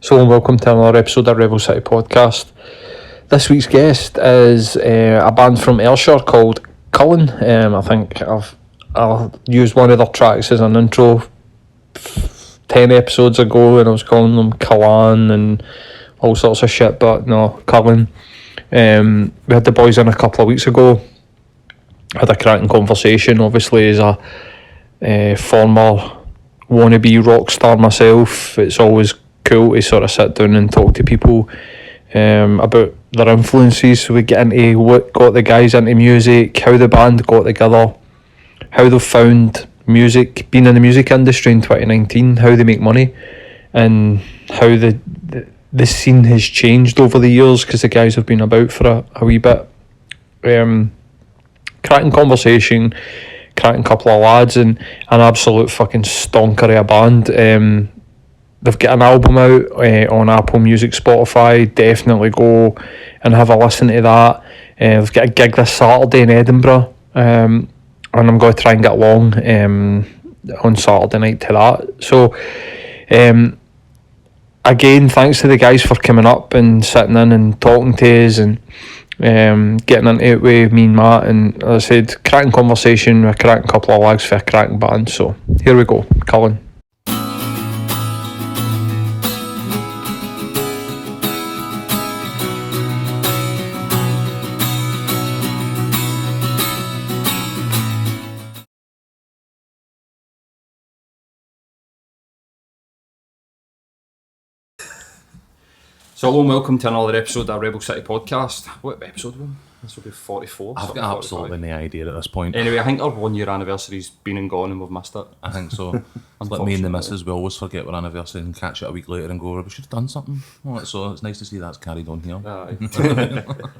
So, welcome to another episode of Rebel City Podcast. This week's guest is a band from Ayrshire called Culann. I think I've used one of their tracks as an intro 10 episodes ago, and I was calling them Culann and all sorts of shit, but no, Culann. We had the boys in a couple of weeks ago, had a cracking conversation. Obviously, as a former wannabe rock star myself, it's always cool to sort of sit down and talk to people about their influences. So we get into what got the guys into music, how the band got together, how they found music, being in the music industry in 2019, how they make money, and how the scene has changed over the years, because the guys have been about for a wee bit. Cracking conversation, cracking couple of lads, and an absolute fucking stonker of a band. They've got an album out on Apple Music, Spotify. Definitely go and have a listen to that. They've got a gig this Saturday in Edinburgh, and I'm going to try and get along on Saturday night to that. So, again, thanks to the guys for coming up and sitting in and talking to us and getting into it with me and Matt. And as I said, cracking conversation with a cracking couple of lads for a cracking band. So, here we go, Culann. So hello and welcome to another episode of Rebel City Podcast. What episode are we on? This will be 44. I've got absolutely no idea at this point. Anyway, I think our 1 year anniversary's been and gone and we've missed it. I think so. It's like me and the missus, we always forget our anniversary and catch it a week later and go, we should have done something. So it's nice to see that's carried on here.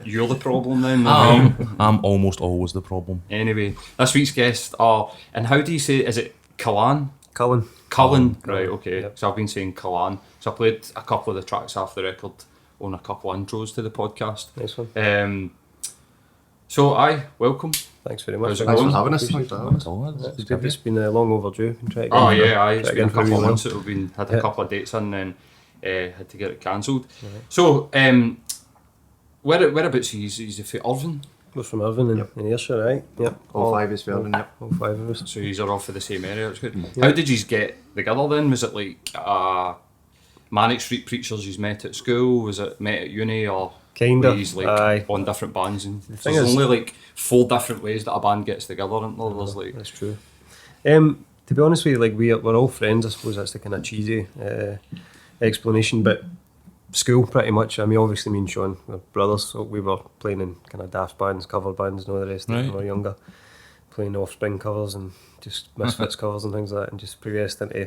You're the problem then? I'm almost always the problem. Anyway, this week's guest are, and how do you say, is it Culann? Culann. Culann, right, okay. Yep. So I've been saying Culann. So I played a couple of the tracks off the record on a couple of intros to the podcast. Nice one. So welcome. Thanks very much. How's it Thanks for going? having us. It's good. It's been long overdue. Been trying to Oh get yeah, it's try to been a get for couple of wee months that we've had a couple of dates in and had to get it cancelled. Right. So, whereabouts are you? Is it for Irvine? We're from Irvine in Ayrshire, right? Yep. All five is Irvine, yep. All five of us. So you are all for the same area, that's good. Yeah. How did you get together then? Was it like Manic Street Preachers you met at school? Was it met at uni, or Kind were of. yous, like Aye. on different bands? And thing there's is- only like 4 different ways that a band gets together, isn't there? There's like That's true. To be honest with you, like we're all friends. I suppose that's the kind of cheesy explanation, but school pretty much. I mean, obviously me and Sean were brothers, so we were playing in kind of daft bands, cover bands, and all the rest when we were younger, playing Offspring covers and just Misfits covers and things like that, and just progressed into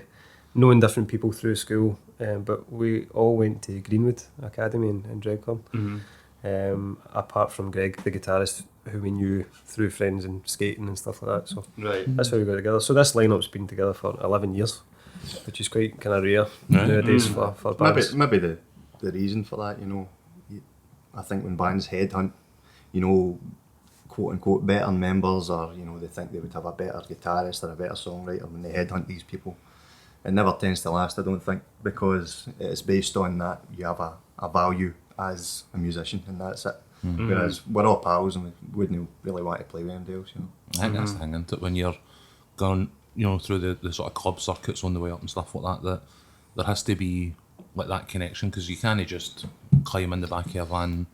knowing different people through school. But we all went to Greenwood Academy in Dreadcombe. Apart from Greg, the guitarist, who we knew through friends and skating and stuff like that. So right. that's how we got together. So this lineup's been together for 11 years, which is quite kind of rare nowadays for bands. Maybe the reason for that, I think when bands headhunt, quote unquote better members, or they think they would have a better guitarist or a better songwriter when they headhunt these people, it never tends to last, I don't think, because it's based on that you have a value as a musician, and that's it. Whereas we're all pals and we wouldn't really want to play with anybody else. I think that's the thing, isn't it? When you're going through the sort of club circuits on the way up and stuff like that there has to be like that connection, because you can't just climb in the back of a van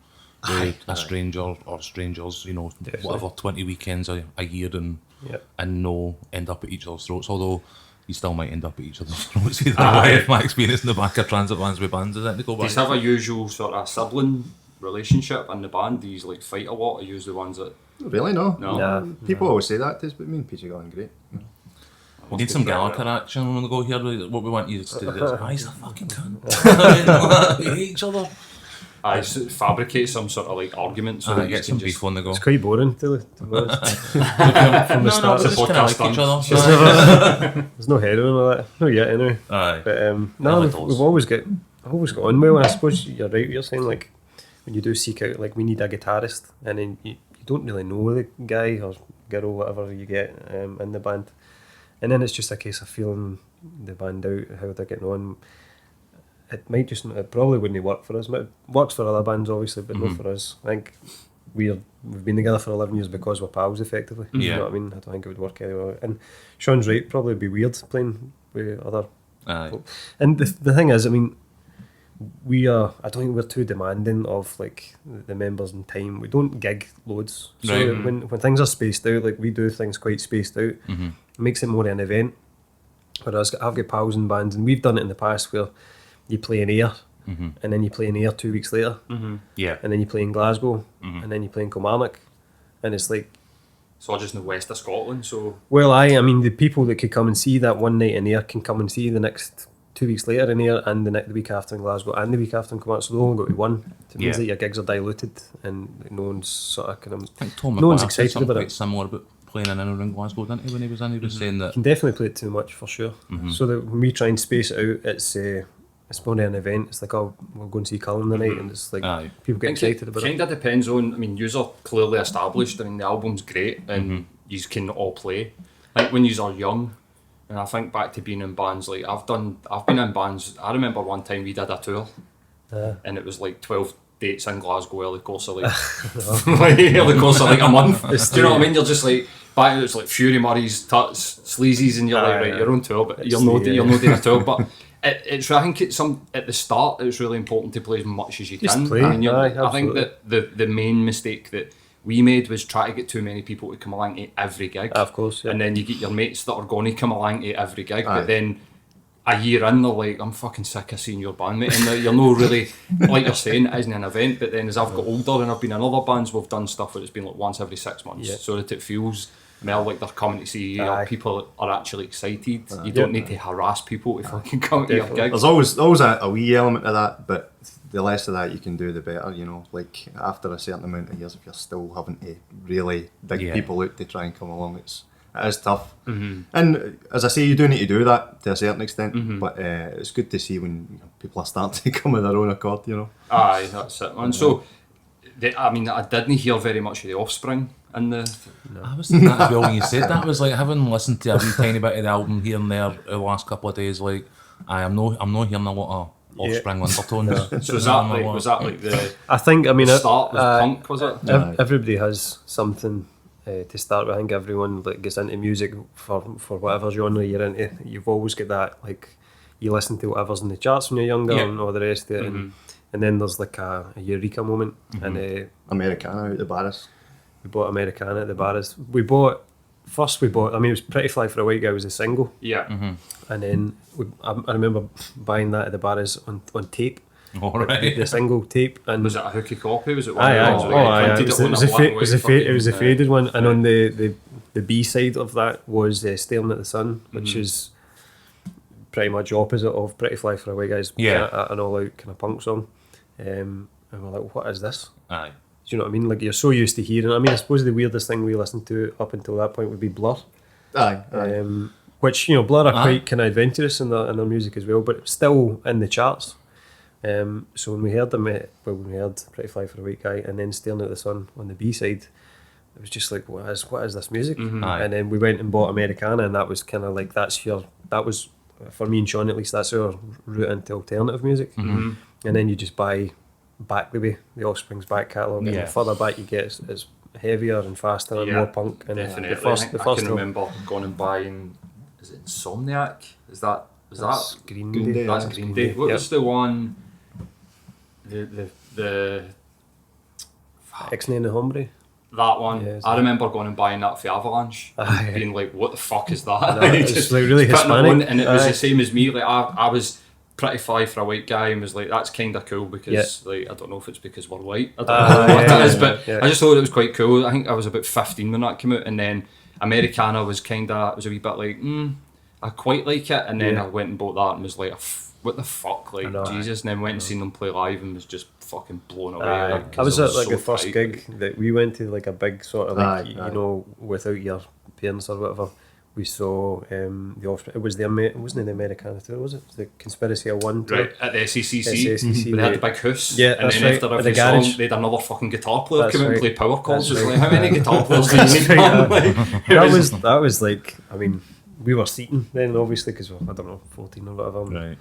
with a stranger or strangers, Definitely. whatever, 20 weekends a year and Yep. no end up at each other's throats, although you still might end up at each other's throats either way. If my experience in the back of transit vans with bands is technical. Do you have a usual sort of sibling relationship in the band? Do you like fight a lot, or use the ones that... Really, no. Nah. People always say that to us, but me and Peter got on great. We need some Gallagher action when we go here. What we want you to do is, he's a fucking cunt. We hate each other. Fabricate some sort of like argument so that you Get some can just... beef on the go. It's quite boring, to be honest. From the No, start. we just kind of like each other. There's no heroin or that. Not yet, anyway. Aye. But Never we've does. always got on well, and I suppose you're right. You're saying like when you do seek out, like we need a guitarist, and then you don't really know the guy or girl, whatever you get in the band, and then it's just a case of feeling the band out, how they're getting on. it probably wouldn't work for us. It works for other bands obviously, but not for us. I think we've been together for 11 years because we're pals effectively. Yeah. You know what I mean? I don't think it would work anyway. And Sean's right, probably be weird playing with other. Aye. And the thing is, I mean, I don't think we're too demanding of like the members in time. We don't gig loads, so Right. when things are spaced out, like we do things quite spaced out, it makes it more an event. Whereas I've got pals in bands, and we've done it in the past where you play in Ayr, and then you play in Ayr 2 weeks later, Yeah. and then you play in Glasgow, and then you play in Kilmarnock, and it's like, So just in the west of Scotland, so well, I mean, the people that could come and see that one night in Ayr can come and see the next 2 weeks later in Ayr, and the week after in Glasgow, and the week after in Kilmarnock, so they only go to one. So it means Yeah. that your gigs are diluted, and no one's sort of kind of. I think Tom No one's McGuire said excited something about quite it. similar about playing in and around Glasgow, didn't he, when he was in? He was saying that. Can definitely play it too much for sure. So that when we try and space it out, it's more an event. It's like, oh, we'll go and see Culann tonight, and it's like Aye. people get excited about it. kind of depends on. I mean, yous are clearly established. I mean, the album's great, and yous can all play. Like when yous are young, and I think back to being in bands. Like I've been in bands. I remember one time we did a tour, and it was like 12 dates in Glasgow over the course of like, over the course of like a month. Do you know what I mean? You're just like. Back, it's like Fury Murray's, Tuts, Sleazy's, and you're like, right, you're on tour, but you're not doing a tour. But it's I think it's at the start it's really important to play as much as you Just can. play, I mean, aye, I think absolutely. that the main mistake that we made was try to get too many people to come along to every gig. Of course, yeah. And then you get your mates that are going to come along to every gig, Aye. but then a year in they're like, I'm fucking sick of seeing your band, mate. And you're not really, like you're saying, it isn't an event, but then as I've got older and I've been in other bands, we've done stuff where it's been like once every 6 months, Yeah. so that it feels more like they're coming to see you, Aye. or people are actually excited. You don't need to harass people to fucking come to your Definitely. gigs. There's always a wee element of that, but the less of that you can do, the better. You know, like after a certain amount of years, if you're still having to really dig Yeah. people out to try and come along, it is tough. And as I say, you do need to do that to a certain extent, but it's good to see when people are starting to come of their own accord. You know. Aye, that's it, man. So, I mean, I didn't hear very much of the Offspring in the. I was thinking that as well when you said that. I was like, having listened to a wee tiny bit of the album here and there the last couple of days, like, I'm not hearing a lot of Offspring undertones. So was that like the I think, I mean, start was punk, was it? everybody has something to start with. I think everyone that gets into music for whatever genre you're into, you've always got that, like, you listen to whatever's in the charts when you're younger Yeah. and all the rest of it, and then there's like a eureka moment, and Americana out the Barris. we bought Americana at the Barras. I mean, it was Pretty Fly for a White Guy was a single, Yeah. and then I remember buying that at the Barras on tape, All right. the single tape, and Was it a hooky copy? Was it one Aye, of aye. those Oh, where you aye, printed it was, on it was a a, black fa- and it was a, white fa- it was a fucking, faded one, and on the B side of that was Staring at the Sun, which is pretty much opposite of Pretty Fly for a White Guy's, Yeah. an all-out kind of punk song, and we're like, what is this? Aye. Do you know what I mean? Like, you're so used to hearing. I mean, I suppose the weirdest thing we listened to up until that point would be Blur, Aye. which, you know, Blur are Aye. quite kind of adventurous in their music as well, but it's still in the charts. So when we heard them, when we heard Pretty Fly for a White Guy and then Staring at the Sun on the B side, it was just like, what is this music? Aye. And then we went and bought Americana, and that was kind of like, that was for me and Sean at least, that's our route into alternative music. And then you just buy back the Offspring's back catalogue, and Yeah. the further back you get, it's heavier and faster and Yeah, more punk. And Definitely. the first I can album, remember going and buying. Is it Insomniac? Was that? that's Green Green Day. Day, That's yeah. Green Day. What Yep. was the one? The Ixnay and the Hombre. that one. Yeah, I remember going and buying that for Avalanche, Aye. and being like, "What the fuck is that?" It's like really putting it Hispanic. on, and it was Aye. the same as me. Like I was Pretty Fly for a White Guy, and was like, "That's kind of cool," because like I don't know if it's because we're white. I don't know what yeah, it is, but yeah. I just thought it was quite cool. I think I was about 15 when that came out, and then Americana was a wee bit like, I quite like it, and then Yeah. I went and bought that and was like, what the fuck, like, know, Jesus, and then went and seen them play live and was just fucking blown away. Aye. like, 'cause I was it at like so the first tight, gig that we went to, like a big sort of like Aye, you aye. know, without your parents or whatever. We saw the Offspring. It was it wasn't the Americana tour, was it? It was the Conspiracy of One tour. Right, at the SECC, SECC, they had the right. big house, Yeah, and that's then right, after at the every garage. song, they had another fucking guitar player That's come out and right. play power chords. That's It's right. like, how many guitar players do That's you need, right, man? Like, That was like, I mean, we were seating then obviously because I don't know, 14 or whatever. Right.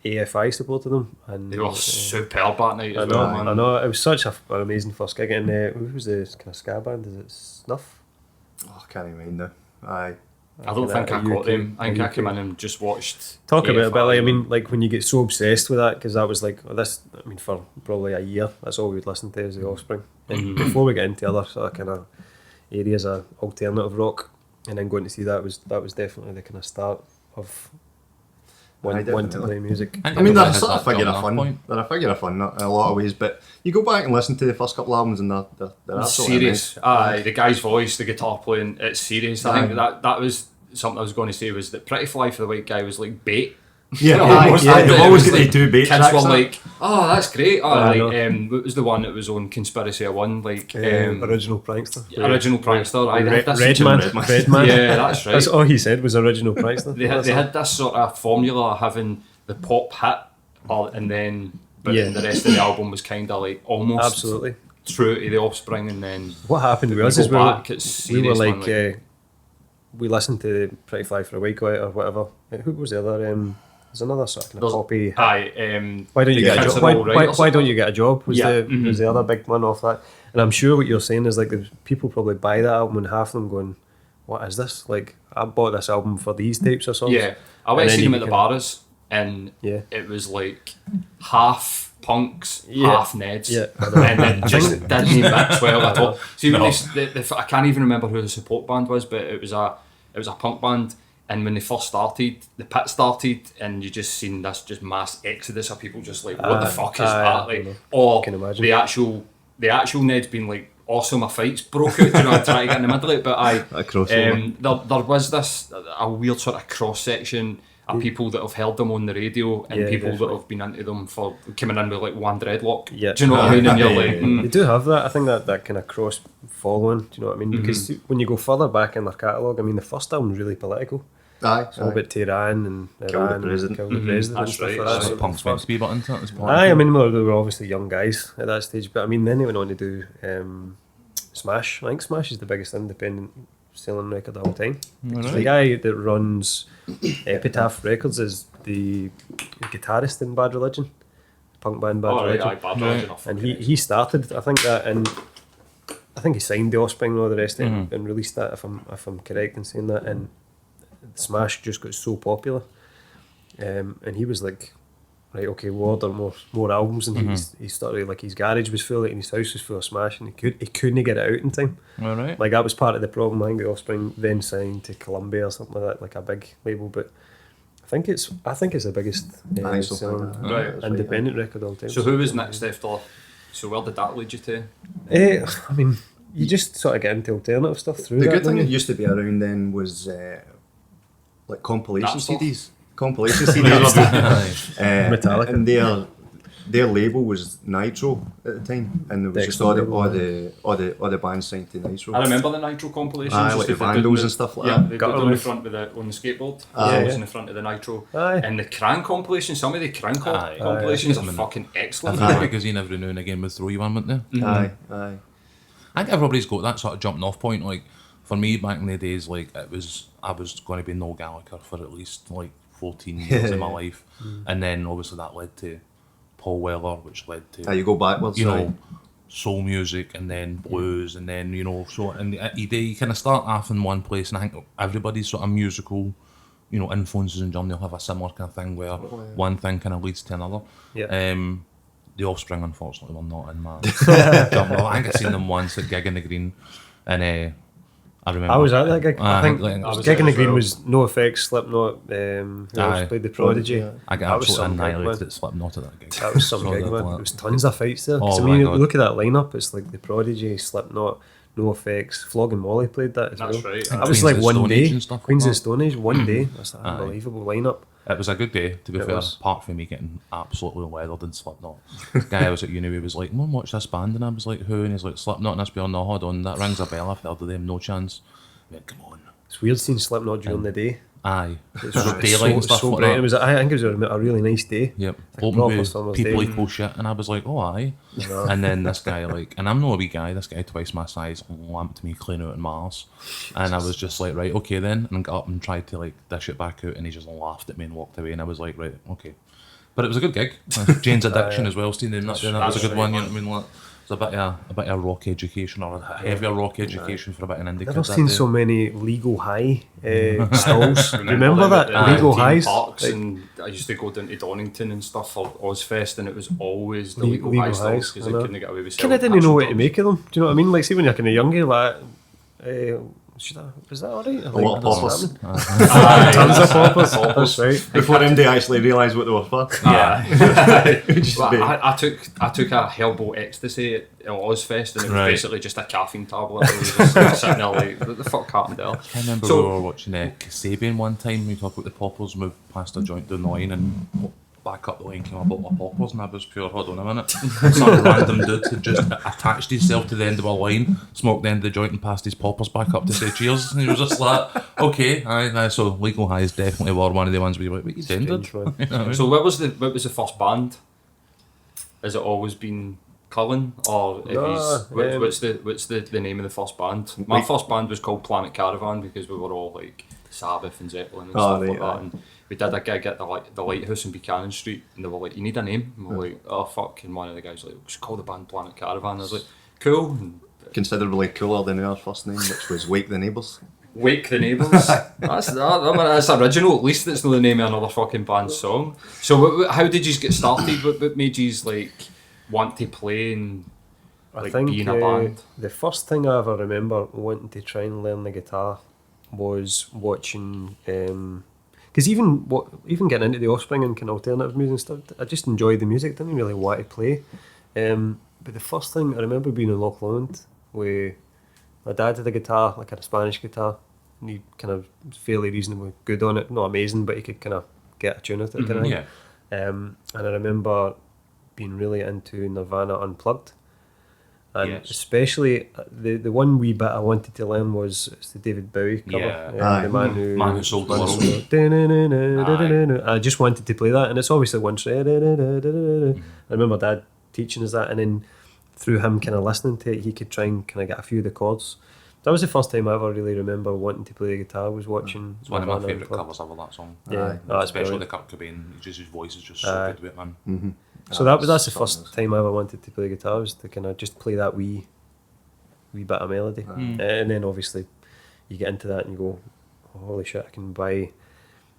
AFI supported them, and They were superb that night I as know, well, man. I know. It was such an amazing first gig, and who was the kind of ska band? Is it Snuff? Oh, I can't even mind now. Aye. I don't think I a caught UK them. I think I UK. came in and just watched. Talk about it, but like, I AFI. mean, like when you get so obsessed with that, because that was like this. I mean, for probably a year, that's all we'd listen to is the Offspring. And before we get into other sort of kind of areas of alternative rock, and then going to see that was definitely the kind of start of Aye, wanting to definitely. play music. I mean, they're has sort of that figure of jumping off fun. point. They're a figure of fun in a lot of ways, but you go back and listen to the first couple of albums and they're absolutely Serious. amazing. Aye, the guy's voice, the guitar playing, it's serious. I think Aye. that was something I was going to say was that Pretty Fly for the White Guy was like bait. Yeah, Almost aye, like they've it always was got like to do bait Kids tracks. were that. like, oh, that's great. Oh, I what was the one that was on Conspiracy of One? Like, Original Prankster. Original Prankster. Aye, they had this- Redman. Yeah, that's right. That's all he said was original Prankster. They had this sort of formula of having the pop hit, and then but Yeah. then the rest of the album was kind of like almost Absolutely. true to the Offspring, and then What happened with we us go is back, it's we were serious, like, man, we listened to Pretty Fly for a Week or whatever. Who was the other? There's another sort of kind of There's- copy. Aye, Why don't you get a Kids job? Are Why, All Right why, or why something. don't you get a job? Was Yeah, was the other big one off that? And I'm sure what you're saying is like the people probably buy that album and half of them going, "What is this? Like I bought this album for these tapes or something." Yeah, I went And to see then them you at the can- bars, and Yeah. it was like half punks, Yeah. half Neds, Yeah, I know. and it just didn't mix well at all. See, when No. I can't even remember who the support band was, but it was a punk band. And when they first started, the pit started, and you just seen this just mass exodus of people, just like, what the fuck is aye, that? I Like, know. or Can imagine. the actual Neds being like, awesome, my fights broke out, you know, and trying to get in the middle of it. But A crossover. there was this a weird sort of cross section of people that have heard them on the radio and Yeah, people definitely. that have been into them for coming in with like one dreadlock. Yeah. Do you know what I mean? And you're like, They do have that. I think that kind of cross following. Do you know what I mean? Because when you go further back in their catalogue, I mean, the first album's really political. Aye, It's all about Tehran and Kill the Iran president. and kill the president and That's stuff right, like that's that. So So punk's meant to be button to it as well. Aye, I mean, they were obviously young guys at that stage, but I mean, then they went on to do Smash. I think Smash is the biggest independent selling record of all time. Alright. The guy that runs Epitaph Records is the guitarist in Bad Religion, punk band Bad oh, right, Religion. aye, bad religion, And he started, I think that, and I think he signed the Offspring and all the rest of it and released that, if I'm correct in saying that. And Smash just got so popular, and he was like, right, okay, we'll order more albums, and he started like his garage was full, like, and his house was full of Smash, and he couldn't get it out in time. All right. Like that was part of the problem. I think the Offspring then signed to Columbia or something like that, like a big label, but. I think it's the biggest I think so. selling Right. That's independent record of all time. So who was next after? So where did that lead you to? I mean, you just sort of get into alternative stuff through The that. good thing don't that you? used to be around then was like compilation That stuff? CDs. Compilation CDs. Metallica. And their label was Nitro at the time, and there was just Excellent all label, the bands signed to Nitro. I remember the Nitro compilations. Aye, just like the with dude Vandals in and stuff like yeah, that. the Gutter dude on the Roof. front with the on the skateboard. Aye, was yeah. in the front of the Nitro. Aye. And the Cran compilation, some of the Cran Aye. compilations Aye. are fucking excellent. Every magazine every now and again would throw you one, wouldn't they? Aye, aye. I think everybody's got that sort of jumping off point. Like for me back in the days, like I was going to be Noel Gallagher for at least like 14 years of my life, and then obviously that led to Paul Weller, which led to You go backwards. you know aye. soul music and then blues and then so and you kind of start off in one place, and I think everybody's sort of musical influences and journey will have a similar kind of thing where one thing kind of leads to another. Yeah. The Offspring unfortunately were not in my jump off. I think I seen them once at Gig in the Green, and I remember I was at that gig. I think like, was Gig in there the as Green well. was No Effects, Slipknot. Who Aye. else played the Prodigy? I got That was absolutely some gig, annihilated man. at Slipknot at that gig. That was some So gig, that- man. There was tons of fights there. 'Cause Oh I my mean, God. look at that lineup. It's like the Prodigy, Slipknot, No Effects, Flog and Molly played that as That's well. right. That was Queens like of the one Stone Age day. and stuff like Queens of that. the Stone Age, one day. That's an unbelievable lineup. It was a good day, to be It fair, was. apart from me getting absolutely weathered in Slipknot. The guy I was at uni, he was like, "Mum, watch this band," and I was like, "Who?" And he's like, "Slipknot," and I was like, "No, hold on, that rings a bell, I've heard of them, no chance." I went, "Come on." It's weird seeing Slipknot during the day. Aye. It's So daylight and stuff so like bright. that. It was. I think it was a really nice day. Yep. Like Open proper with summer's people day. equal shit, and I was like, "Oh, aye." And then this guy, like, and I'm not a wee guy, this guy twice my size lamped me clean out in my arse. And I was just like, right, okay then, and got up and tried to like dish it back out, and he just laughed at me and walked away, and I was like, right, okay. But it was a good gig. Jane's Addiction as well, Steve. That was a good one. You know what I mean? Like, it's a bit of rock education, or a heavier rock education for a bit of an indie I've kid never that seen day. so many Legal High stalls. Remember that? the Legal theme Highs. parks, Like, and I used to go down to Donington and stuff for Ozfest, and it was always the Legal Legal High Highs, stalls because I they know. couldn't get away with kind of selling didn't know what actual to make of them. Do you know what I mean? Like, see, when you're kind of younger, like, was that alright? A lot of poppers. Tons of poppers. That's right. Before MD actually realised what they were for. Yeah. Just Well, be- I took a Hellbolt ecstasy at Ozfest, and it was Right. basically just a caffeine tablet. I was just sitting there like, what the fuck happened there? I remember So- we were watching Kasabian one time. We talked about the poppers, moved past a joint down the line, and back up the line came a bottle of poppers, and I was pure, hold on a minute. Some random dude had just attached himself to the end of a line, smoked the end of the joint, and passed his poppers back up to say cheers. And he was just like, okay, aye, so Legal Highs definitely were one of the ones where you were like, what you doing, dude? Strange, man. You know what I mean? So what was the first band? Has it always been Culann, or No, what's the name of the first band? My first band was called Planet Caravan because we were all like Sabbath and Zeppelin and stuff right, like that. aye. And we did a gig at the Lighthouse in Buchanan Street, and they were like, "You need a name?" And we're like, "Oh fuck!" And one of the guys was like, "Just call the band Planet Caravan." I was like, "Cool." And considerably cooler than our first name, which was Wake the Neighbours. Wake the Neighbours. that's original. At least it's not the name of another fucking band's song. So how did you get started? What made you like want to play and I like think be in a band? the first thing I ever remember wanting to try and learn the guitar was watching. Because even getting into the Offspring and kind of alternative music and stuff, I just enjoyed the music. Didn't really want to play. But the first thing I remember being in Loch Lomond, where my dad had a guitar, like a Spanish guitar, and he kind of was fairly reasonably good on it. Not amazing, but he could kind of get a tune at it. Kind of thing. Yeah. And I remember being really into Nirvana Unplugged. And Yes. especially the one wee bit I wanted to learn was it's the David Bowie cover. Yeah. The man who Sold the world. I just wanted to play that, and it's obviously one straight. I remember Dad teaching us that, and then through him kind of listening to it, he could try and kind of get a few of the chords. That was the first time I ever really remember wanting to play the guitar, was watching. It's one of my Nirvana favourite Unplugged. covers of that song. Yeah, Aye. that's Especially brilliant. the Kurt Cobain. His voice is just so Aye. good with it, man. So that's the first time I ever wanted to play the guitar, was to kind of just play that wee bit of melody. And then obviously you get into that and you go, oh, holy shit, I can buy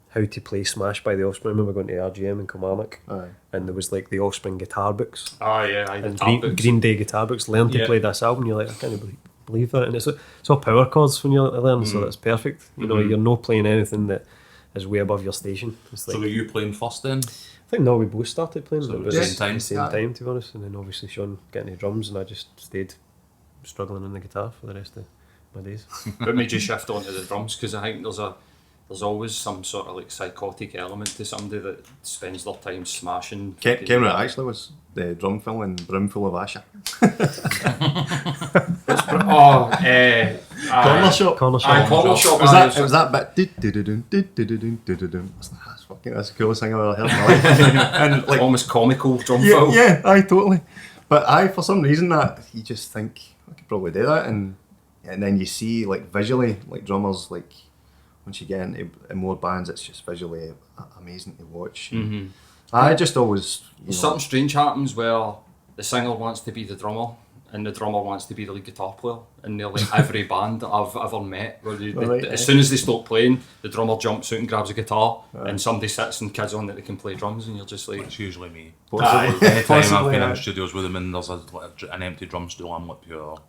How to Play Smash by the Offspring. I remember going to RGM in Kilmarnock, Aye. and there was like the Offspring guitar books Oh yeah, and Green Day guitar books. Learn to Yeah. play this album. You're like, I can't believe that. And it's all power chords when you're learning, so that's perfect. You know, you're not playing anything that is way above your station. It's like, So were you playing first then? I think no, we both started playing, So but it it was was the same time? the same Yeah. time, to be honest. And then obviously Sean getting the drums, and I just stayed struggling on the guitar for the rest of my days. What made you shift onto the drums? Because I think there's always some sort of like psychotic element to somebody that spends their time smashing. fucking- Cameron actually was the drum fill in Brimful of Asher. Corner shop. Corner shop. Aye, corner shop. Was aye, that, it was that bit. That's the coolest thing I've ever heard in my life. And like, almost comical drum yeah, fill. yeah, aye, totally. But for some reason that you just think I could probably do that, and then you see like visually, like drummers, like once you get into more bands, it's just visually amazing to watch. I just always, Something strange happens where the singer wants to be the drummer and the drummer wants to be the lead guitar player in nearly every band that I've ever met. Where as soon as they stop playing, the drummer jumps out and grabs a guitar, and somebody sits and kids on that they can play drums, and you're just like, It's usually me. possibly, Anytime I've been aye. in studios with them and there's an empty drum stool, I'm like pure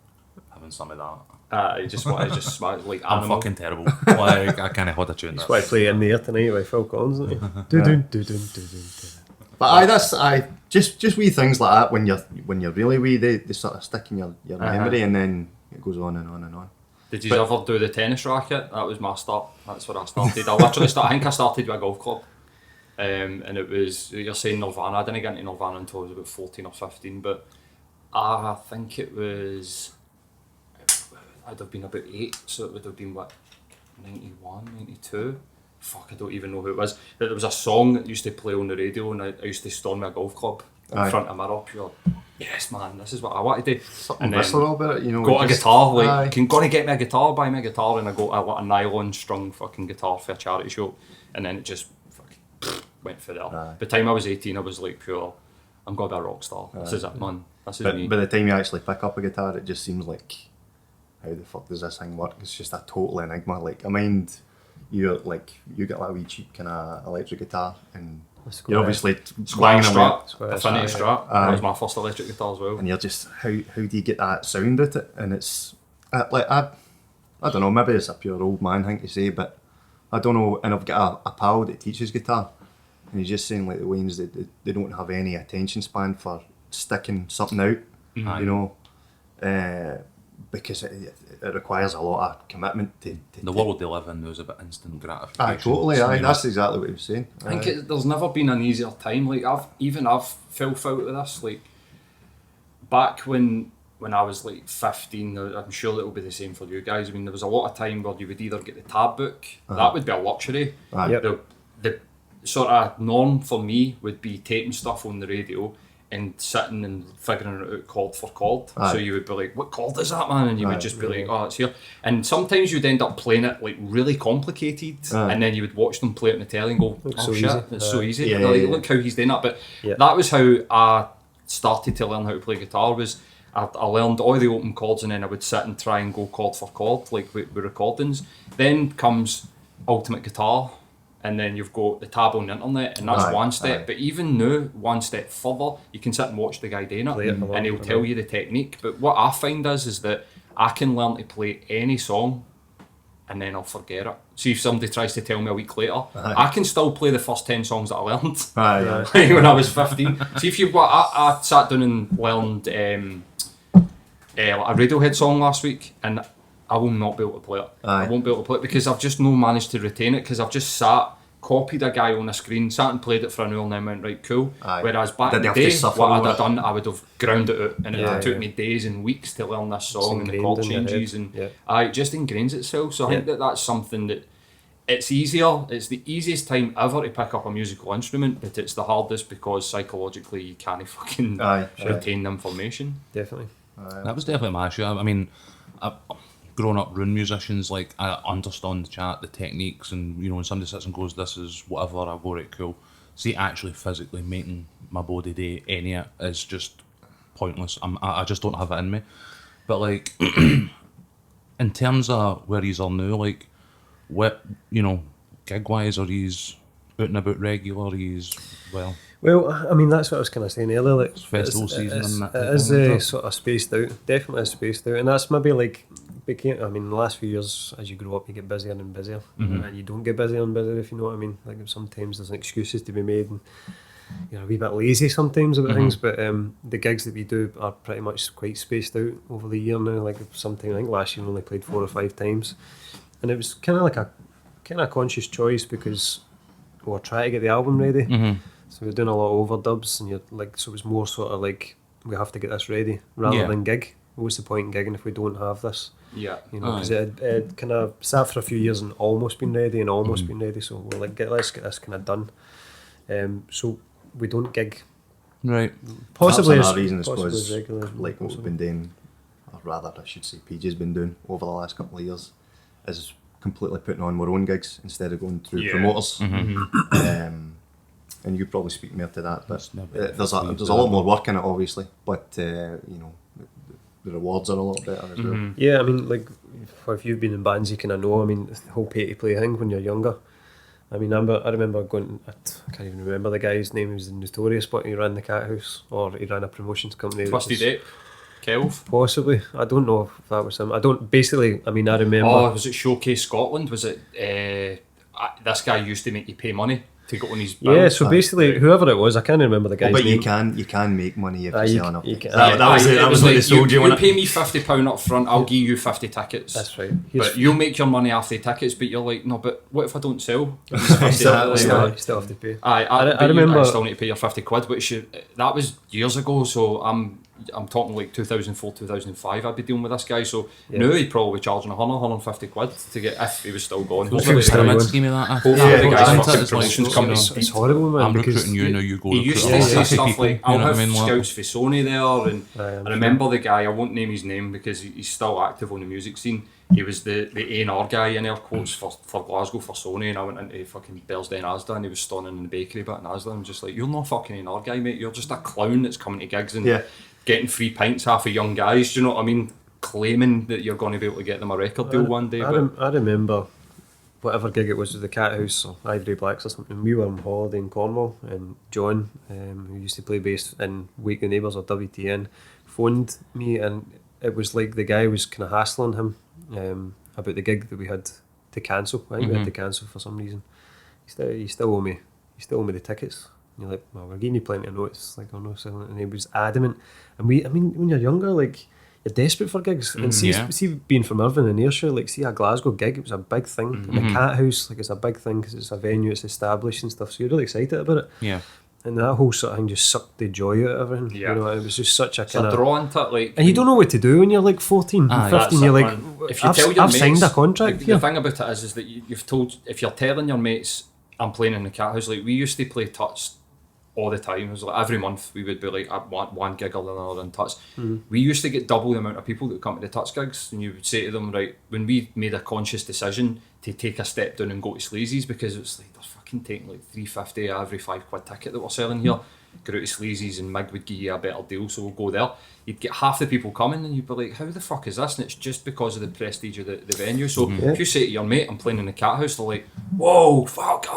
having some of that. you just want to just smash like I'm animal. fucking terrible. Like, I can't hold a tune. That's why I play In the Air Tonight by Phil Collins, isn't it? Dun-dun-dun-dun-dun-dun. But just wee things like that when you're really wee, they sort of stick in your memory, and then it goes on and on and on. Did you ever do the tennis racket? That was my start. That's where I started. I literally I think I started with a golf club. And it was, you're saying Nirvana. I didn't get into Nirvana until I was about 14 or 15, but I think it was, I'd have been about 8, so it would have been what, 91, 92? Fuck, I don't even know who it was. But there was a song that used to play on the radio, and I used to storm my golf club in Aye. front of a mirror, pure, yes man, this is what I want to do. Something And then visceral about it, you know. got a just- guitar, like, aye. gotta get me a guitar, buy me a guitar, and I got a nylon strung fucking guitar for a charity show, and then it just fucking went for there. Aye. By the time I was 18, I was like pure, I'm going to be a rock star. This is it, man. This is But me. by the time you actually pick up a guitar, it just seems like, how the fuck does this thing work? It's just a total enigma. Like, I mind you get like a wee cheap kind of electric guitar, and you're obviously Squire banging away, Strat, Affinity Strat. That was my first electric guitar as well. and you're just how do you get that sound at it? And it's like I don't know, maybe it's a pure old man thing to say, but I don't know. And I've got a pal that teaches guitar, and he's just saying like the Waynes they don't have any attention span for sticking something out, you know, because it requires a lot of commitment to The world they live in, there's a bit instant gratification. Aye, totally. So, Aye, you know, that's exactly what he was saying. I think there's never been an easier time. Like I've fell foul of this. Like back when I was like 15, I'm sure it'll be the same for you guys. I mean, there was a lot of time where you would either get the tab book. That would be a luxury. Aye. Yep. The sort of norm for me would be taping stuff on the radio and sitting and figuring it out chord for chord. Aye. So you would be like, what chord is that, man? And you Aye. would just be like, oh, it's here. And sometimes you'd end up playing it like really complicated, Aye. and then you would watch them play it on the telly and go, oh so shit, easy. it's so easy. Yeah, They're like, yeah. look how he's doing that. But Yeah. that was how I started to learn how to play guitar. Was I learned all the open chords, and then I would sit and try and go chord for chord, like with recordings. Then comes Ultimate Guitar, and then you've got the tab on the internet, and that's Aye, one step. aye. But even now, one step further, you can sit and watch the guy doing it, Play it along, and he'll I tell know. you the technique. But what I find is that I can learn to play any song, and then I'll forget it. See if somebody tries to tell me a week later, I can still play the first 10 songs that I learned. Aye, Like when I was 15. See if you've got, I sat down and learned like a Radiohead song last week, and I will not be able to play it. Aye. I won't be able to play it because I've just no managed to retain it, because I've just sat, copied a guy on a screen, sat and played it for an hour and then went, right, cool. Aye. Whereas back Did in you the have to day, suffer what I'd over have it? done, I would have ground it out, and Yeah, it took yeah. me days and weeks to learn this song and the ingrained chord in your head, changes, and yeah. it just ingrains itself. So I think that's something that it's easier. It's the easiest time ever to pick up a musical instrument, but it's the hardest because psychologically you can't fucking Aye, retain the information. Definitely. That was definitely my issue. I mean, growing up rune musicians, like I understand the chat, the techniques, and you know when somebody sits and goes, "This is whatever," I go, "Right, cool." See, actually physically making my body do any of it is just pointless. I just don't have it in me. But like, in terms of where he's are now, like, what you know, gig wise, or he's out and about regular, he's well. Well, I mean, that's what I was kind of saying earlier. Like, festival season it's, and that type it is thing, isn't it? sort of spaced out. Definitely is spaced out, and that's maybe like became. I mean, the last few years, as you grow up, you get busier and busier, and you don't get busier and busier. If you know what I mean. Like sometimes there's excuses to be made, and you're a wee bit lazy sometimes about things. But the gigs that we do are pretty much quite spaced out over the year now. Like something I think last year we only played 4 or 5 times, and it was kind of like a kind of conscious choice because we were trying to get the album ready. So we're doing a lot of overdubs, and you're like, so it was more sort of like we have to get this ready rather Yeah. than gig. What's the point in gigging if we don't have this? Yeah. You know, because it had kind of sat for a few years and almost been ready and almost been ready. So we're like, let's get this kind of done. So we don't gig. Right. Possibly That's as, another reason, I possibly as suppose, regular as like what we've possible. been doing, or rather, I should say, PJ's been doing over the last couple of years, is completely putting on our own gigs instead of going through Yeah. promoters. And you probably speak more to that, but That's never there's a lot more work in it, obviously, but you know, the rewards are a lot better as well. Yeah, I mean, like, if you've been in bands, you kind of know. I mean, the whole pay to play thing when you're younger. I mean, I remember going. I can't even remember the guy's name. He was notorious, but he ran the Cat House, or he ran a promotions company. that Twisted was- Ape. Kelv. Possibly. I don't know if that was him. I don't. Basically, I mean, I remember. Oh, was it Showcase Scotland? Was it this guy used to make you pay money to go on his bills? Yeah, so basically, whoever it was, I can't remember the guy's But name. you can make money if Aye, you you sell c- enough. you can- That was it. Aye, That was what like, they sold you. You When pay me £50 up front, I'll give you 50 tickets. That's right. But you'll make your money after the tickets, but you're like, no, but what if I don't sell? These 50 Exactly. still, like, still have to pay. Aye, I but remember- you still need to pay your 50 quid, which that was years ago, so I'm talking like 2004, 2005 I'd be dealing with this guy, so now he'd probably be charging 150 quid to get, if he was still going. Hopefully Hopefully the pyramid going. scheme of that. Hopefully Yeah, the guy's yeah, fucking it's like, promotions you company know, speaks. It's horrible, man. I'm because recruiting you, now you go He recruit used all to say 50 stuff people, like, you I'll know what have I mean? Like, scouts for Sony there, and Aye, I'm I sure. remember the guy, I won't name his name because he's still active on the music scene. he was the A&R guy in air quotes for Glasgow for Sony, and I went into fucking Bearsden Asda and he was standing in the bakery bit in Asda. I'm just like, you're not fucking A&R guy, mate. You're just a clown that's coming to gigs and getting free pints half of young guys. Do you know what I mean? Claiming that you're going to be able to get them a record deal one day. I remember whatever gig it was with the Cat House or Ivory Blacks or something. We were on holiday in Cornwall, and John, who used to play bass in Wake the Neighbours or WTN, phoned me, and it was like the guy was kind of hassling him about the gig that we had to cancel. I think we had to cancel for some reason. You still owe me the tickets. And you're like, well, we're giving you plenty of notice. Like, oh no, selling it. And he was adamant. And when you're younger, like, you're desperate for gigs. And see being from Irvine in Ayrshire, like, see a Glasgow gig, it was a big thing. And the Cat House, like, it's a big thing because it's a venue, it's established and stuff. So you're really excited about it. Yeah. And that whole sort of thing just sucked the joy out of everything. Yeah. You know, it was just such a It's kind a of... draw into it, like... And you don't know what to do when you're like 14, 15. You're like, if you tell your I've mates, signed a contract the here. thing about it is that you've told... If you're telling your mates, I'm playing in the Cat House, like, we used to play Tuts all the time. It was like every month we would be like, I want one gig or another in Tuts. We used to get double the amount of people that would come to the Tuts gigs, and you would say to them, right, when we made a conscious decision to take a step down and go to Sleazy's, because it's like, they're fucking taking like $3.50 every £5 ticket that we're selling here. Go out to Sleazy's and Mig would give you a better deal, so we'll go there. You'd get half the people coming and you'd be like, how the fuck is this? And it's just because of the prestige of the venue. So if you say to your mate, I'm playing in the Cat House, they're like, whoa, fuck,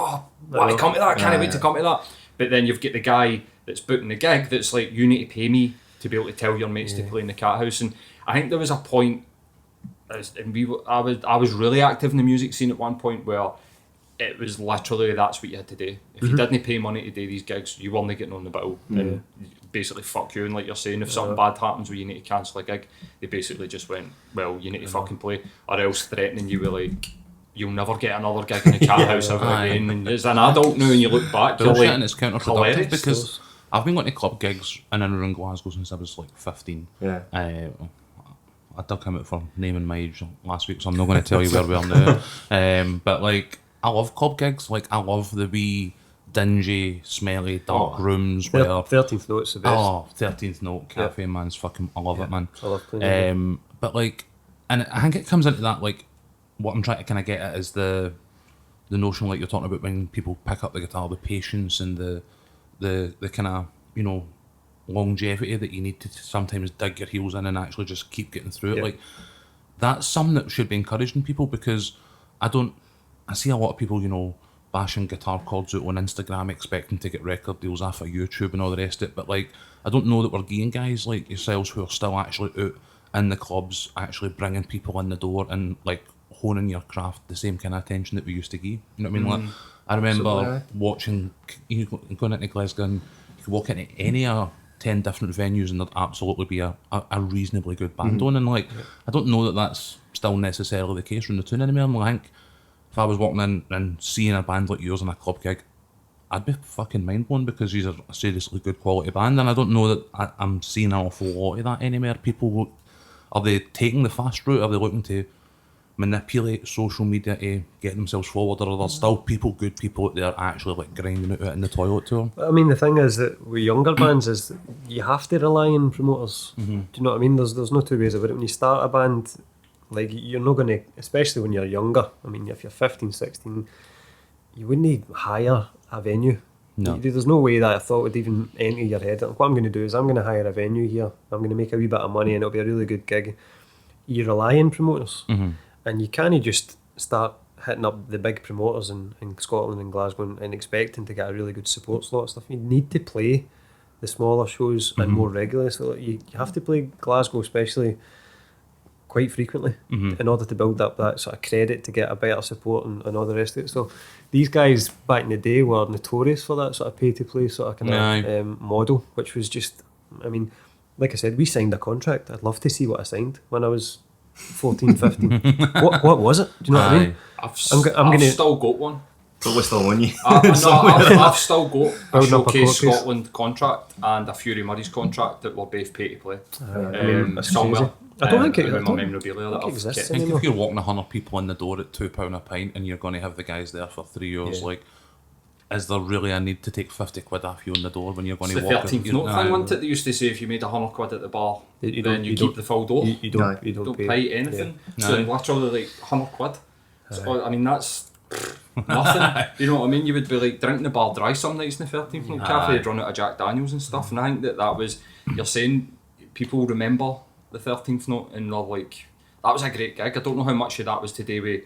want to come to that? Can't wait to come to that. But then you've got the guy that's booking the gig that's like, you need to pay me to be able to tell your mates to play in the Cat House. And I think there was a point, I was really active in the music scene at one point where it was literally that's what you had to do. If you didn't pay money to do these gigs, you weren't getting on the bill. And basically fuck you. And like you're saying, if something bad happens where you need to cancel a gig, they basically just went, well, you need to fucking play, or else threatening you with like, you'll never get another gig in the Cat House ever again. And as an adult now, and you look back, you're like, and it's counterproductive hilarious. because I've been going to club gigs in and around Glasgow since I was like 15. Yeah. I dug him out for naming my age last week, so I'm not going to tell you where we are now. But like, I love club gigs. Like, I love the wee dingy, smelly, dark rooms where 13th note's the best. 13th Note Cafe, man's fucking, I love it, man. I love playing But like, and I think it comes into that, like, what I'm trying to kind of get at is the notion, like you're talking about, when people pick up the guitar, the patience and the kind of, you know, longevity that you need to sometimes dig your heels in and actually just keep getting through it. Like, that's something that should be encouraged in people, because I see a lot of people, you know, bashing guitar chords out on Instagram, expecting to get record deals off of YouTube and all the rest of it. But like, I don't know that we're getting guys like yourselves who are still actually out in the clubs, actually bringing people in the door and like honing your craft the same kind of attention that we used to give. You know what I mean? Like, I remember watching, you know, going into Glasgow, and you could walk into any 10 different venues and there'd absolutely be a reasonably good band on. And like, I don't know that that's still necessarily the case from the tune anymore. And I think if I was walking in and seeing a band like yours in a club gig, I'd be fucking mind blown, because these are a seriously good quality band. And I don't know that I'm seeing an awful lot of that anymore. People, are they taking the fast route? Are they looking to manipulate social media to get themselves forward, or are there still good people out there actually like grinding it out in the toilet to them? I mean, the thing is that with younger bands is that you have to rely on promoters. Do you know what I mean? There's no two ways about it. When you start a band, like, you're not going to, especially when you're younger, I mean, if you're 15, 16, you wouldn't hire a venue. No. There's no way that a thought would even enter your head. What I'm going to do is I'm going to hire a venue here, I'm going to make a wee bit of money and it'll be a really good gig. You rely on promoters. And you can't just start hitting up the big promoters in Scotland and Glasgow and expecting to get a really good support slot stuff. You need to play the smaller shows and more regularly. So you have to play Glasgow especially quite frequently in order to build up that sort of credit to get a better support and all the rest of it. So these guys back in the day were notorious for that sort of pay-to-play sort of kind of model, which was just, I mean, like I said, we signed a contract. I'd love to see what I signed when I was 14, 15. What was it? Do you know what I mean? I've still got one. Probably still on you. I've still got a Building up a Showcase court case. Scotland contract and a Fury Muddies contract that were both pay to play. That's Somewhere. crazy. I don't think it in my memorabilia that I've exists kept. I think anymore. if you're walking 100 people in the door at £2 a pint and you're going to have the guys there for 3 hours, like, is there really a need to take 50 quid off you on the door when you're going It's to the walk? 13th note thing, wasn't it? They used to say if you made 100 quid at the bar, then you keep the full door. You don't pay anything. Yeah. So literally like 100 quid. So, I mean, that's nothing. You know what I mean? You would be like drinking the bar dry some nights in the 13th note cafe, you'd run out of Jack Daniels and stuff. And I think that was, you're saying people remember the 13th note and they're like, that was a great gig. I don't know how much of that was to do with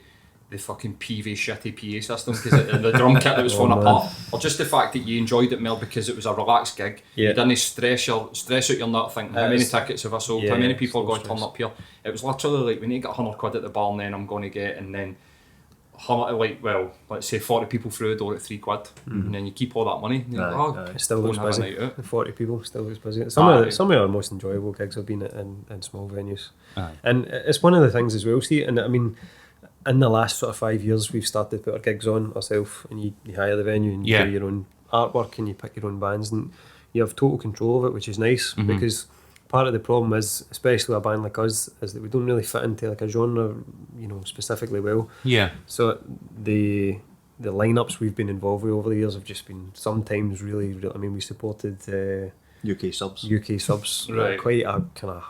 the fucking PV shitty PA system because the drum kit that was falling apart, or just the fact that you enjoyed it more because it was a relaxed gig. You didn't stress out your nut thinking how many tickets have I sold, how many people are going to turn up here. It was literally like we need to get 100 quid at the bar and then I'm going to get, and then let's say 40 people through the door at 3 quid, and then you keep all that money. It still looks busy. 40 people still looks busy. Some of our most enjoyable gigs have been in small venues, and it's one of the things as well. See, and I mean, in the last sort of 5 years, we've started to put our gigs on ourselves, and you hire the venue and you do your own artwork and you pick your own bands, and you have total control of it, which is nice because part of the problem is, especially a band like us, is that we don't really fit into like a genre, specifically well. Yeah. So the lineups we've been involved with over the years have just been sometimes really. I mean, we supported UK subs. Right. Quite a kind of.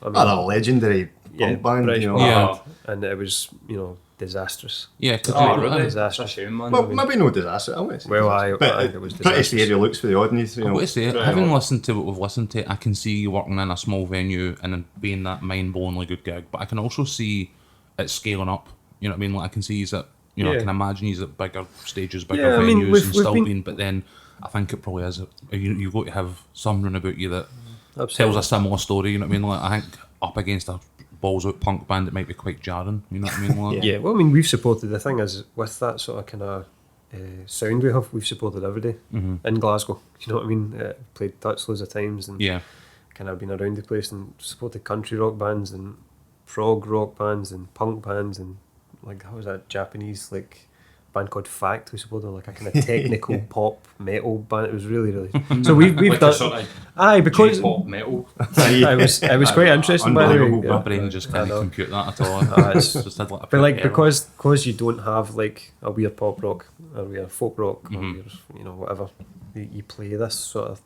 A legendary punk band, British you know. punk band, and it was Really? disastrous. Really? Disastrous. That's a shame, man. Well, maybe no disaster. I wouldn't say disaster. But I think it was pretty disastrous. scary looks for the audience. I would say, having listened to what we've listened to, I can see you working in a small venue and then being that mind-blowingly good gig, but I can also see it scaling up. You know what I mean? Like I can see I can imagine he's at bigger stages, bigger venues, and still being. But then I think it probably is. You've got to have something about you that tells a similar story. You know what I mean? Like I think up against a balls out punk band, it might be quite jarring. You know what I mean? Like, Well, I mean, we've supported. The thing is, with that sort of kind of sound we have, we've supported every day in Glasgow. You know what I mean? Played Touch loads of times and kind of been around the place and supported country rock bands and prog rock bands and punk bands and like how was that Japanese band called Fact. We supported like a kind of technical pop metal band. It was really so we've like done a sort of because J-pop metal. it was quite interesting by the way. my brain just can't compute that at all. It's just had like a but like error. because you don't have like a weird pop rock or weird folk rock or weird, whatever, you play this sort of.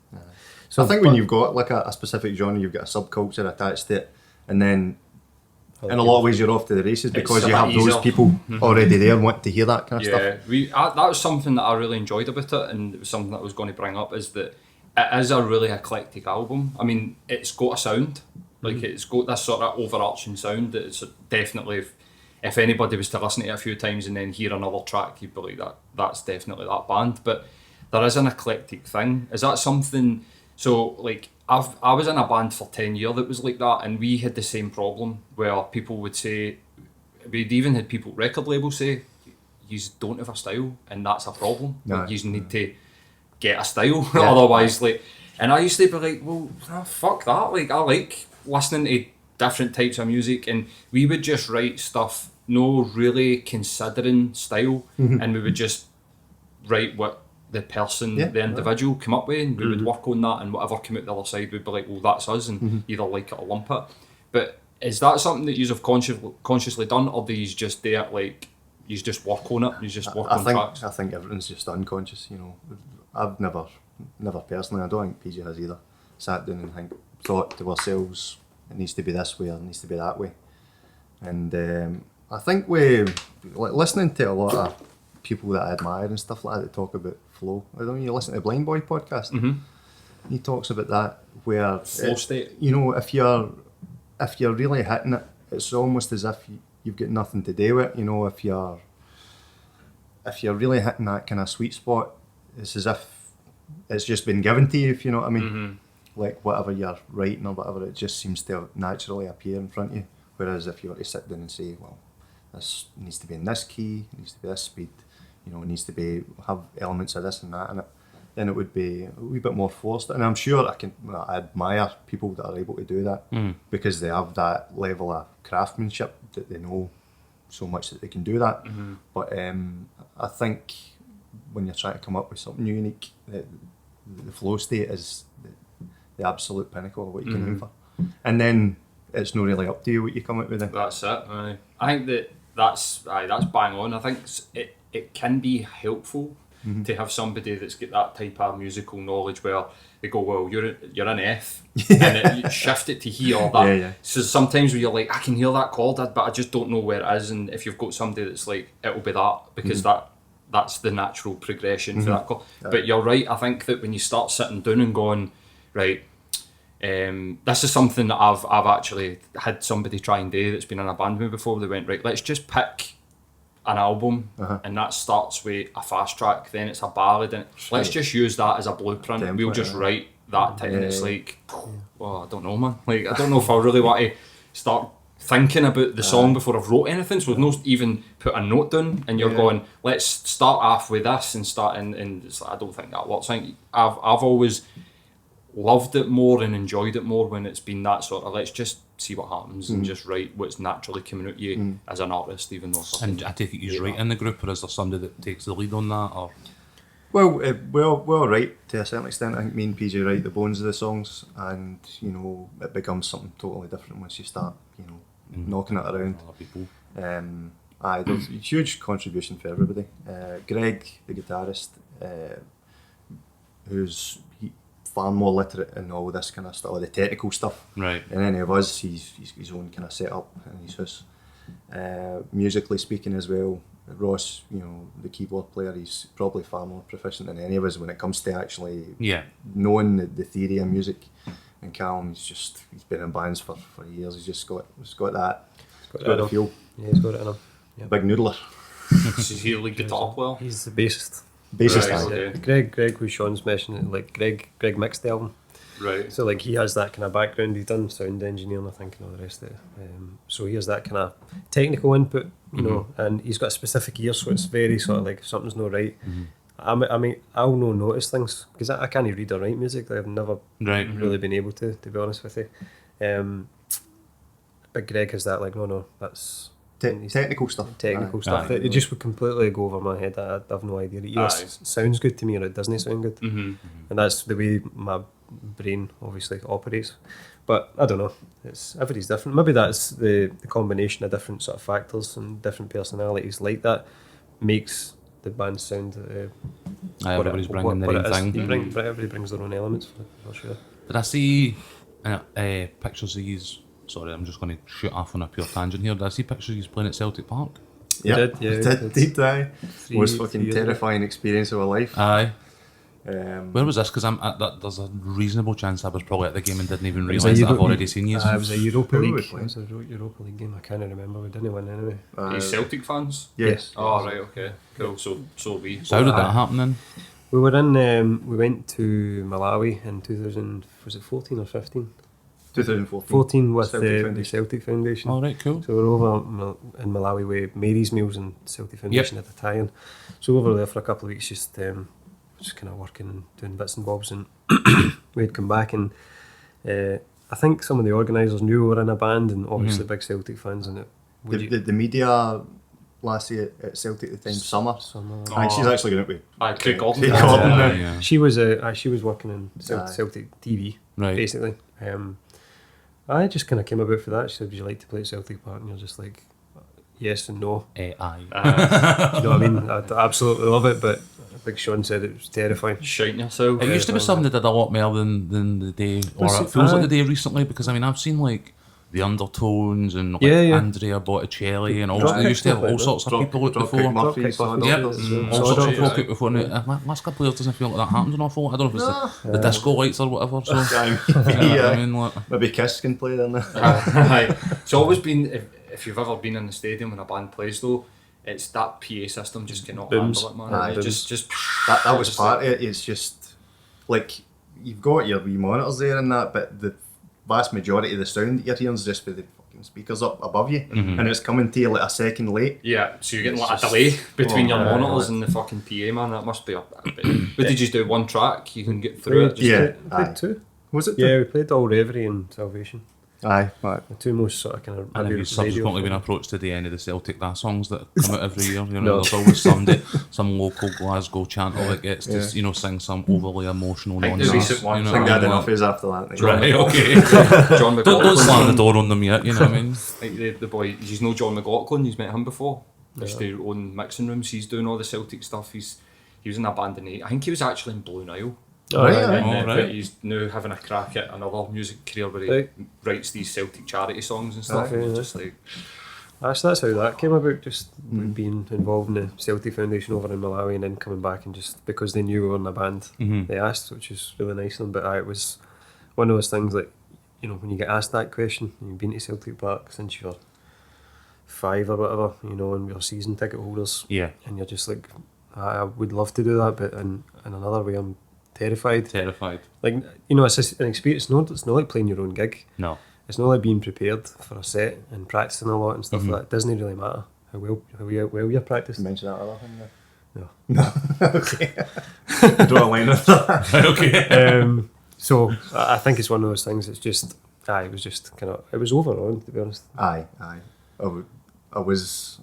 So I think when you've got like a specific genre, you've got a subculture attached to it, and then in a lot of ways you're off to the races because you have those people already there wanting to hear that kind of stuff. That was something that I really enjoyed about it, and it was something that I was going to bring up, is that it is a really eclectic album. I mean, it's got a sound, like it's got this sort of overarching sound that it's definitely, if anybody was to listen to it a few times and then hear another track, you'd be like, that's definitely that band. But there is an eclectic thing. Is that something? So like I was in a band for 10 years that was like that, and we had the same problem where people would say, we'd even had people record labels say, you don't have a style, and that's a problem. Like, you need to get a style, otherwise and I used to be like, well, fuck that, like I like listening to different types of music, and we would just write stuff no really considering style, and we would just write what the person, the individual come up with, and we would work on that, and whatever came out the other side we'd be like, well, that's us, and either like it or lump it. But is that something that you've consciously done, or do you just do it like you just work on it, you just work on tracks? I think everything's just unconscious, I've never personally, I don't think PJ has either, sat down and thought to ourselves, it needs to be this way or it needs to be that way. And I think listening to a lot of people that I admire and stuff like that talk about flow. I don't know, you listen to the Blind Boy podcast, he talks about that, where flow state. If you're really hitting it, it's almost as if you've got nothing to do with it. If you're really hitting that kind of sweet spot, it's as if it's just been given to you, if you know what I mean. Like whatever you're writing or whatever, it just seems to naturally appear in front of you. Whereas if you were to sit down and say, well, this needs to be in this key, it needs to be this speed, it needs to have elements of this and that in it, then it would be a wee bit more forced. And I'm sure I admire people that are able to do that because they have that level of craftsmanship that they know so much that they can do that. But I think when you're trying to come up with something unique, the flow state is the absolute pinnacle of what you can aim for. And then it's not really up to you what you come up with. That's it. I think that's bang on. I think it can be helpful. to have somebody that's got that type of musical knowledge where they go, well, you're an F, and you shift it to here or that. Yeah. So sometimes where you're like, I can hear that chord, but I just don't know where it is. And if you've got somebody that's like, it'll be that, because that's the natural progression for that chord. But you're right, I think that when you start sitting down and going, right, this is something that I've actually had somebody try and do that's been in a band with me before. They went, right, let's just pick an album, and that starts with a fast track, then it's a ballad, and let's just use that as a blueprint. Template, We'll just write that time, and it's like, well, I don't know, man. Like, I don't know if I really want to start thinking about the song before I've wrote anything. So we've not even put a note down, and you're going, let's start off with this and start, and it's like, I don't think that works. I think I've always loved it more and enjoyed it more when it's been that sort of, let's just see what happens and just write what's naturally coming out you as an artist, even though. And I take it you're right in the group, or is there somebody that takes the lead on that? Or Well, right to a certain extent. I think me and PJ write the bones of the songs, and it becomes something totally different once you start, knocking it around. other people? There's a huge contribution for everybody. Greg, the guitarist, who's far more literate in all this kind of stuff, the technical stuff, Right. than any of us. He's his own kind of setup in his house. Musically speaking as well, Ross, the keyboard player, he's probably far more proficient than any of us when it comes to actually knowing the theory of music. And Callum, he's been in bands for years. He's got that. He's got the feel. Yeah, he's got it in him. Yep. Big noodler. Is he lead guitar player? He's the bassist. Bassist. Right, aye. okay. Greg, who Sean's mentioned, like Greg mixed the album. Right. So like he has that kind of background. He's done sound engineering, I think, and all the rest of it. So he has that kind of technical input, and he's got a specific ear, so it's very sort of like if something's not right. I mean, I'll not notice things because I can't read or write music. I've never really been able to be honest with you. But Greg has that like, no, that's Technical stuff. technical Aye. stuff. Aye. It just would completely go over my head. I have no idea. It either Aye. sounds good to me or it doesn't sound good. And that's the way my brain obviously operates. But I don't know. Everybody's different. Maybe that's the combination of different sort of factors and different personalities like that makes the band sound. Everybody's bringing their own thing. Everybody brings their own elements for sure. Did I see pictures of these? Sorry, I'm just going to shoot off on a pure tangent here. Did I see pictures of you playing at Celtic Park? Yeah, did, yeah, did I? Most 3 fucking years ago. terrifying experience of my life. Aye. Um, Where was this? Because there's a reasonable chance I was probably at the game and didn't even It was a realise that I've Euro- already seen you. It was a Europa Who League. were we It playing? was a Europa League game. I can't remember. We didn't win anyway. Are you Celtic fans? yes. Oh, right, okay. Cool. So we. So how did that happen then? We were in. We went to Malawi in 2000. Was it 14 or 15? 2014. 14 with Celtic the Foundation. Celtic Foundation. All right, cool. So we were over in Malawi with Mary's Meals and Celtic Foundation at the time. So we were there for a couple of weeks, just kind of working and doing bits and bobs, and we'd come back, and I think some of the organisers knew we were in a band, and obviously big Celtic fans, and The media lassie at Celtic at the time, Summer. I think she's actually going to be. Craig Gordon. Craig Gordon. Yeah. She was working in Aye. Celtic TV, Right. basically. I just kind of came about for that. She said, "Would you like to play at Celtic Park?" And you're just like, yes and no. Aye. Do you know what I mean? I absolutely love it, but Big Sean said it was terrifying. Shouting yourself. It used to be something that did a lot more than the day, or it feels like the day recently, because I mean I've seen like the Undertones and like Yeah. Andrea Botticelli and all. Dropkick They used to have stuff all like sorts of people out Dropkick before. Murphy, Dropkick Sod Murphy, Yeah, Doctors. as well. all sorts of Sod folk out before. Now, last couple of years doesn't feel like that happens an awful lot. I don't know if it's the disco lights or whatever. So Yeah. I mean, like, Maybe Kiss can play then. Aye. It's always been, if you've ever been in the stadium when a band plays though, it's that PA system just cannot Booms. handle it, man. Aye. It just That was just part like- of it. It's just like you've got your wee monitors there and that, but the vast majority of the sound that you're hearing is just with the fucking speakers up above you, and it's coming to you like a second late. Yeah, so you're getting It's like a just- delay between your aye, monitors aye. and the fucking PA, man. That must be a bit. What did you do? One track? You can get through We it. Just Yeah. we played aye. 2. Was it? Yeah, we played All Reverie and Salvation. Aye. Right. The 2 most sort of kind of and have you radio subsequently been for- approached to the end of the Celtic Da songs that come out every year? You know, No. there's always some local Glasgow chanter that gets to sing some overly emotional think the nonsense. recent one- you know I think what I that mean? enough is after that. Right, okay. John don't slam the McLaughlin. door on them yet. You know what I mean? Like the boy, you know John McLaughlin. You've met him before. Used to own mixing rooms. He's doing all the Celtic stuff. He's he was in a band in I think he was actually in Blue Nile. Oh, right, And, right. but he's now having a crack at another music career where he Right. writes these Celtic charity songs and stuff. Okay, and yeah. just like, That's how that came about, just being involved in the Celtic Foundation over in Malawi and then coming back and just because they knew we were in a band, they asked, which is really nice of them. But it was one of those things like, you know, when you get asked that question, and you've been to Celtic Park since you're 5 or whatever, you know, and we're season ticket holders, Yeah. and you're just like, I would love to do that, but in another way, I'm terrified. Terrified. Like, you know, it's just an experience. It's not like playing your own gig. No. It's not like being prepared for a set and practicing a lot and stuff like that. It doesn't really matter how well you're practiced. Mention that other thing there. No. Okay. Draw a line with that. Okay. So I think it's one of those things. It's just, it was just kind of, it was overall, to be honest. Aye. I was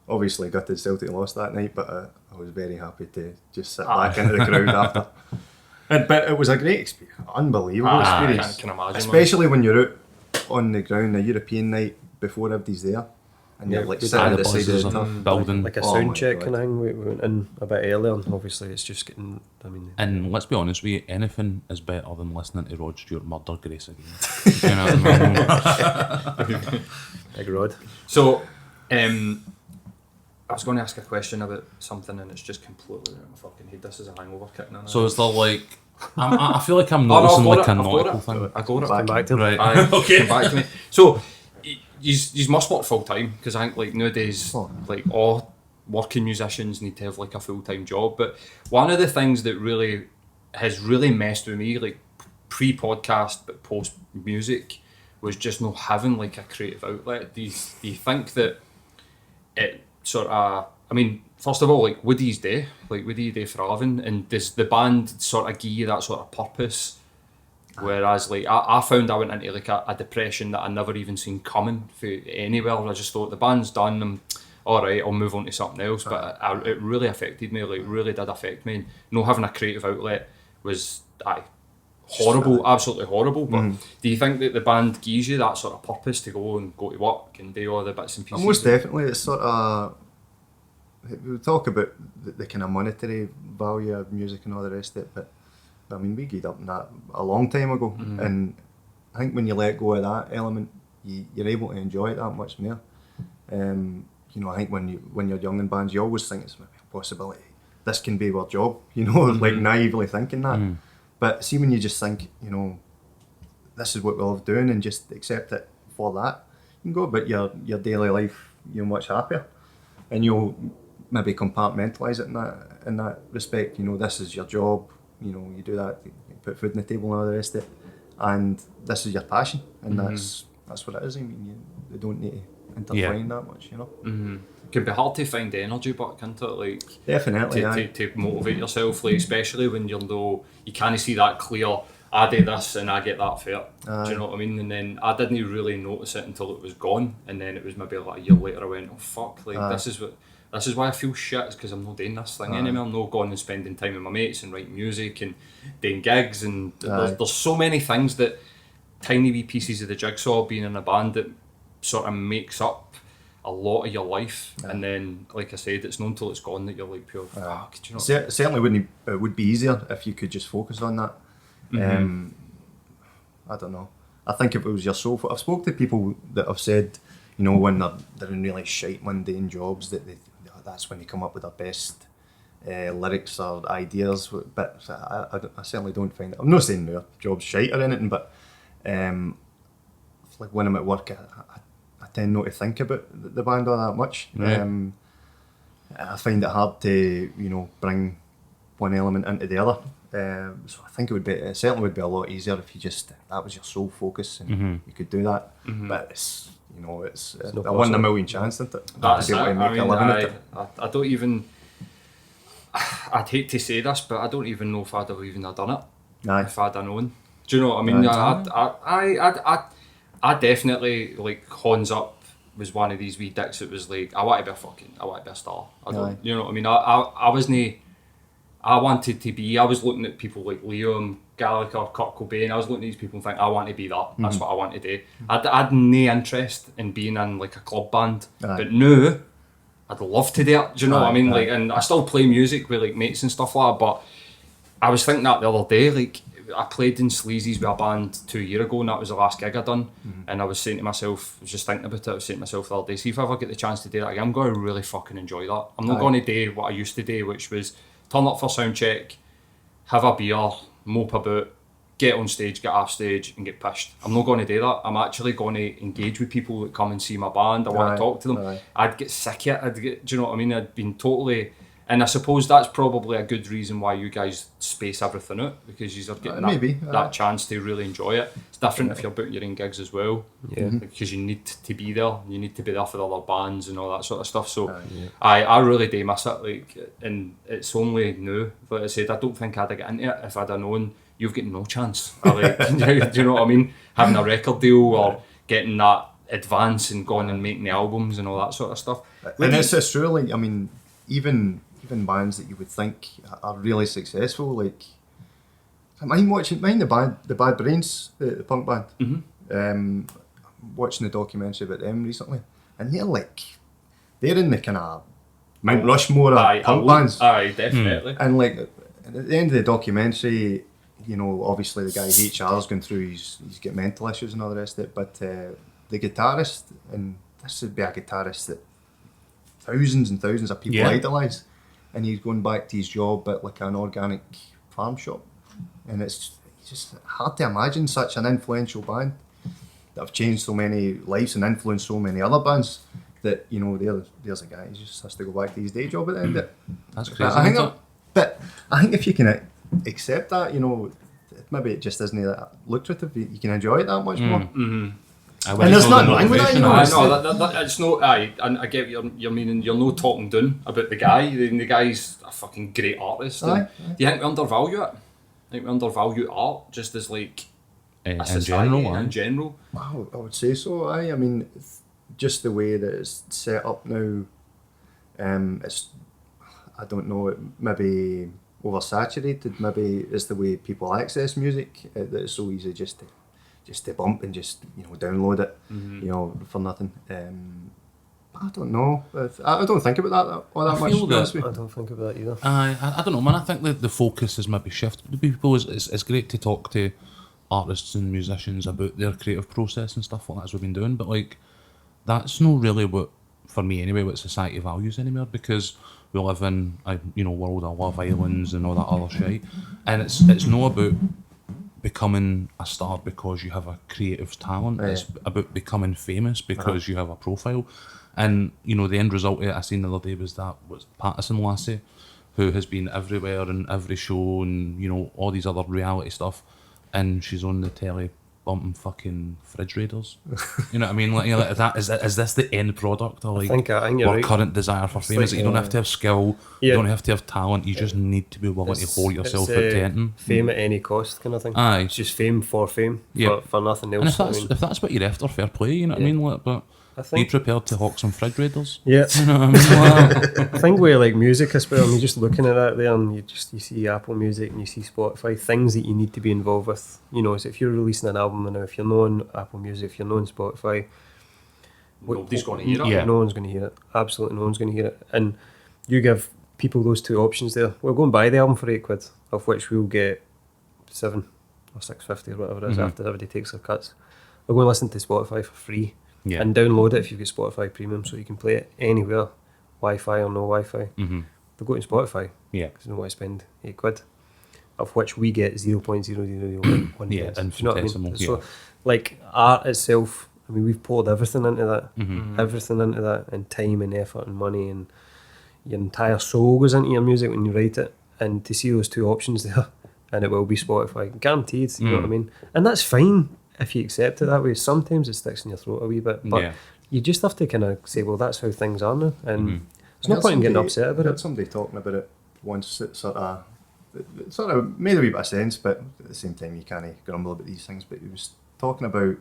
obviously gutted Celtic lost that night, but I was very happy to just sit back into the crowd after. But it was a great experience, unbelievable experience. I can imagine. Especially when you're out on the ground, a European night before everybody's there, and you're Yeah, like we sitting did at the side of buses the and turf. building. Like a Oh sound my check God. kind of thing. We went in a bit earlier, and obviously it's just getting, I mean... And let's be honest with you, anything is better than listening to Rod Stewart murder Grace again. You know what I mean? Big Rod. So, I was going to ask a question about something and it's just completely out of my fucking head. This is a hangover kicking in. So is there like, I feel like I'm Oh, no, noticing like a I've got nautical it. thing. I got it. Come back to him. Right. Aye, Okay. come back to me. So, you must work full time because I think like nowadays, like all working musicians need to have like a full time job. But one of the things that really has really messed with me, like pre-podcast but post music, was just not having like a creative outlet. Do you think that it sort of? I mean, first of all, like what do you do? Like what do you do for a living? And does the band sort of give you that sort of purpose? Whereas, like, I found I went into like a depression that I never even seen coming for anywhere. I just thought the band's done. I'm all right. I'll move on to something else. But it really affected me. Like, really did affect me. And not having a creative outlet was horrible, absolutely horrible. But do you think that the band gives you that sort of purpose to go to work and do all the bits and pieces? Most definitely, it's sort of. We talk about the kind of monetary value of music and all the rest of it, but I mean, we gave up on that a long time ago, and I think when you let go of that element, you're able to enjoy it that much more. You know, I think when you're young in bands, you always think it's maybe a possibility. This can be our job, you know, like naively thinking that. But see, when you just think, you know, this is what we love doing, and just accept it for that, you can go about your daily life, you're much happier, and you'll maybe compartmentalise it in that respect. You know, this is your job. You know, you do that, you put food on the table and all the rest of it, and this is your passion, and that's what it is. I mean, you don't need to intertwine that much, you know. It can be hard to find energy back into it, like Definitely, to motivate yourself, like especially when you know you can't see that clear. I do this and I get that for it. Do you know what I mean? And then I didn't really notice it until it was gone, and then it was maybe like a year later I went, oh fuck, like this is why I feel shit, is because I'm not doing this thing anymore. I'm not going and spending time with my mates and writing music and doing gigs, and there's so many things that tiny wee pieces of the jigsaw being in a band that sort of makes up a lot of your life. And then, like I said, it's not until it's gone that you're like pure fuck. Do you know? Certainly it would be easier if you could just focus on that. I don't know. I think if it was your soul, I've spoken to people that have said, you know, when they're in really shite mundane jobs, that's when they come up with their best lyrics or ideas. But I certainly don't find it. I'm not saying their job's shite or anything, but like when I'm at work, I tend not to think about the band all that much. Right. I find it hard to, you know, bring one element into the other. So I think it certainly would be a lot easier if you just, that was your sole focus and you could do that. But it's, you know, it's a 1 in a million chance, isn't it? That's to be able to it. make a living at it. I don't even. I'd hate to say this, but I don't even know if I'd have even done it if I'd have known. Do you know what I mean? I definitely, like, Hans Up was one of these wee dicks that was like, I want to be a star. You know what I mean? I wasn't. I wanted to be. I was looking at people like Liam Gallagher, Kurt Cobain. I was looking at these people and thinking, I want to be that. That's what I want to do. I'd no interest in being in like a club band, but now I'd love to do it. Do you know what I mean? Like, and I still play music with like mates and stuff like that. But I was thinking that the other day, like I played in Sleazy's with a band 2 years ago, and that was the last gig I done. And I was saying to myself, I was just thinking about it. I was saying to myself the other day, see if I ever get the chance to do that again, I'm going to really fucking enjoy that. I'm not going to do what I used to do, which was turn up for sound check, have a beer, mope about, get on stage, get off stage, and get pissed. I'm not going to do that. I'm actually going to engage with people that come and see my band. I want to talk to them. I'd get sick of it. Do you know what I mean? I'd been totally... And I suppose that's probably a good reason why you guys space everything out, because you're getting that chance to really enjoy it. It's different if you're booking your own gigs as well, because you need to be there. You need to be there for the other bands and all that sort of stuff. So I really do miss it. Like, and it's only now. Like I said, I don't think I'd have got into it if I'd have known you've got no chance. Or like, do you know what I mean? Having a record deal or getting that advance and going and making the albums and all that sort of stuff. And it's true. Like, I mean, even bands that you would think are really successful, like I mind the Bad Brains, the punk band. Watching the documentary about them recently, and they're in the kind of Mount Rushmore of punk bands. Aye, definitely. And like at the end of the documentary, you know, obviously the guy HR's going through, he's got mental issues and all the rest of it, but the guitarist, and this would be a guitarist that thousands and thousands of people idolise, and he's going back to his job at like an organic farm shop, and it's just hard to imagine such an influential band that have changed so many lives and influenced so many other bands that, you know, there's a guy who just has to go back to his day job at the end of it. That's crazy. But I think if you can accept that, you know, maybe it just isn't that lucrative, you can enjoy it that much more. And there's nothing wrong with that, you know. I know that it's no. And I get your meaning. You're no talking down about the guy. The guy's a fucking great artist. Do you think we undervalue it? I think we undervalue art just as like a society in general. Wow, I would say so. I mean, just the way that it's set up now, it's, I don't know, it maybe oversaturated. Maybe it's the way people access music that it's so easy just to bump and just, you know, download it, you know, for nothing. I don't know. I don't think about that all that much. I don't think about that either. I don't know, man. I think the focus has maybe shifted with people. It's great to talk to artists and musicians about their creative process and stuff like that, as we've been doing, but like that's not really what, for me anyway, what society values anymore, because we live in a, you know, world of Love Islands and all that other shit, and it's not about becoming a star because you have a creative talent. It's about becoming famous because you have a profile. And, you know, the end result of it I seen the other day was Patterson Lassie, who has been everywhere and every show and, you know, all these other reality stuff, and she's on the telly bumping fucking fridge raiders. You know what I mean? Like, you know, like is this the end product, or like I think you're our right. current desire for fame? Is that you don't have to have skill, you don't have to have talent, you just need to be willing to hold yourself pretending. Fame at any cost kind of thing. Aye. It's just fame for fame, for nothing And else. if that's what you're after, fair play, you know what I mean? Like, but I be think, prepared to hawk some fridge raiders. yeah. You know what I mean? Like, I think with like music as well, I mean, just looking at that there, and you see Apple Music and you see Spotify, things that you need to be involved with. You know, so if you're releasing an album now, if you're not on Apple Music, if you're not on Spotify, Nobody's going to hear it. Yeah. No one's going to hear it. Absolutely no one's going to hear it. And you give people those two options there. We'll go and buy the album for £8, of which we'll get $7 or $6.50 or whatever it is after everybody takes their cuts. We'll go and listen to Spotify for free. Yeah. And download it if you've got Spotify Premium, so you can play it anywhere, Wi-Fi or no Wi-Fi. But go to Spotify, yeah. because you don't want to spend £8, of which we get 0.0001 Yeah, pence. Do you know what I infinitesimal, mean? So, like, art itself, I mean, we've poured everything into that, everything into that, and time and effort and money, and your entire soul goes into your music when you write it. And to see those two options there, and it will be Spotify, guaranteed. You know what I mean? And that's fine if you accept it that way. Sometimes it sticks in your throat a wee bit, but you just have to kind of say, well, that's how things are now, and there's no point in getting upset about I heard it. somebody talking about it once. It sort of made a wee bit of sense, but at the same time you can't grumble about these things. But he was talking about,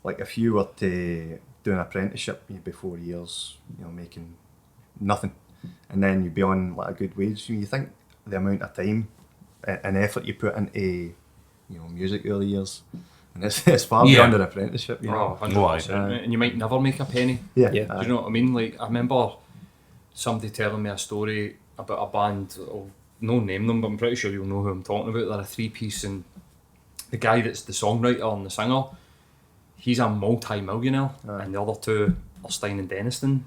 like, if you were to do an apprenticeship, you'd be 4 years, you know, making nothing, and then you'd be on like a good wage. You think the amount of time and effort you put into, you know, music over the years. And it's far beyond an apprenticeship, you know. 100%. And you might never make a penny. Yeah. Do you know what I mean? Like, I remember somebody telling me a story about a band. I'll no name them, but I'm pretty sure you'll know who I'm talking about. They're a 3-piece, and the guy that's the songwriter and the singer, he's a multi-millionaire, and the other two are Stein and Deniston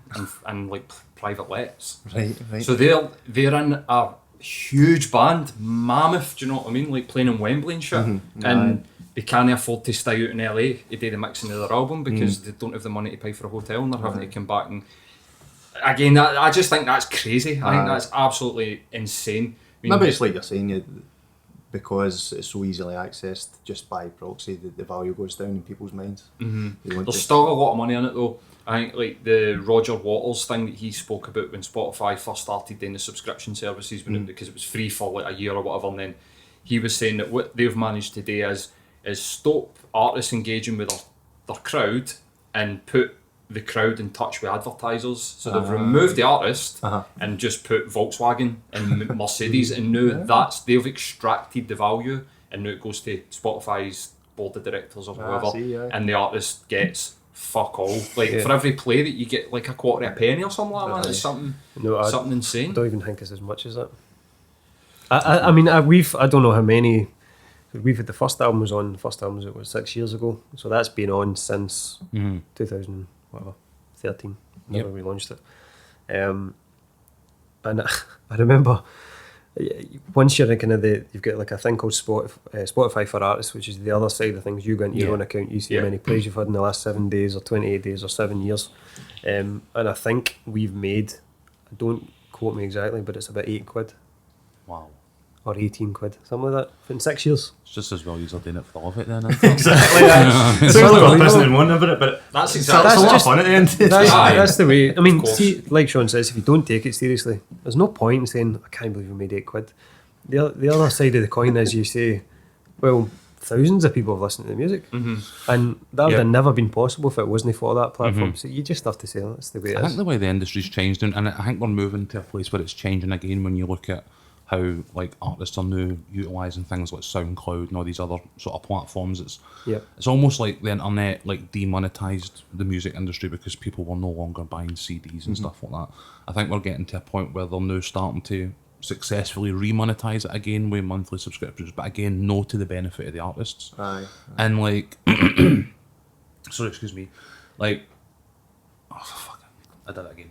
and like private lets. Right. So they're in a huge band, mammoth. Do you know what I mean? Like playing in Wembley and shit, and they can't afford to stay out in LA to do the mixing of their album because they don't have the money to pay for a hotel, and they're having to come back. And again, I just think that's crazy. I think that's absolutely insane. I mean, Maybe it's like you're saying, because it's so easily accessed just by proxy, the value goes down in people's minds. There's still a lot of money in it though. I think like the Roger Waters thing that he spoke about when Spotify first started doing the subscription services, because it was free for like a year or whatever, and then he was saying that what they've managed to do is stop artists engaging with their crowd and put the crowd in touch with advertisers. So they've removed the artist and just put Volkswagen and Mercedes, and now they've extracted the value, and now it goes to Spotify's board of directors or whoever, and the artist gets fuck all. Like for every play that you get like a quarter of a penny or something like that. It's something insane. I don't even think it's as much as that. I mean, I don't know how many. We've had the first album was 6 years ago, so that's been on since 2013. Whenever we launched it, and I remember once you're in kind of you've got like a thing called Spotify for artists, which is the other side of things. You go into your own account, you see how many plays you've had in the last 7 days or 28 days or 7 years, and I think we've made, don't quote me exactly, but it's about £8. Wow. Or £18, something like that, in 6 years. It's just as well you're doing it for the love of it then. Exactly. It's really what pissing and one about it, but that's exactly that's a lot of fun at the end. That's the way. I mean, see, like Sean says, if you don't take it seriously, there's no point in saying, I can't believe we made £8. The other side of the coin is you say, well, thousands of people have listened to the music, and that would have never been possible if it wasn't for that platform. So you just have to say that's the way it is. I think the way the industry's changed, and I think we're moving to a place where it's changing again when you look at how like artists are now utilising things like SoundCloud and all these other sort of platforms. It's almost like the internet like demonetised the music industry because people were no longer buying CDs and stuff like that. I think we're getting to a point where they're now starting to successfully remonetise it again with monthly subscriptions, but again, no to the benefit of the artists. And like, sorry, excuse me, like, oh fuck, I did it again.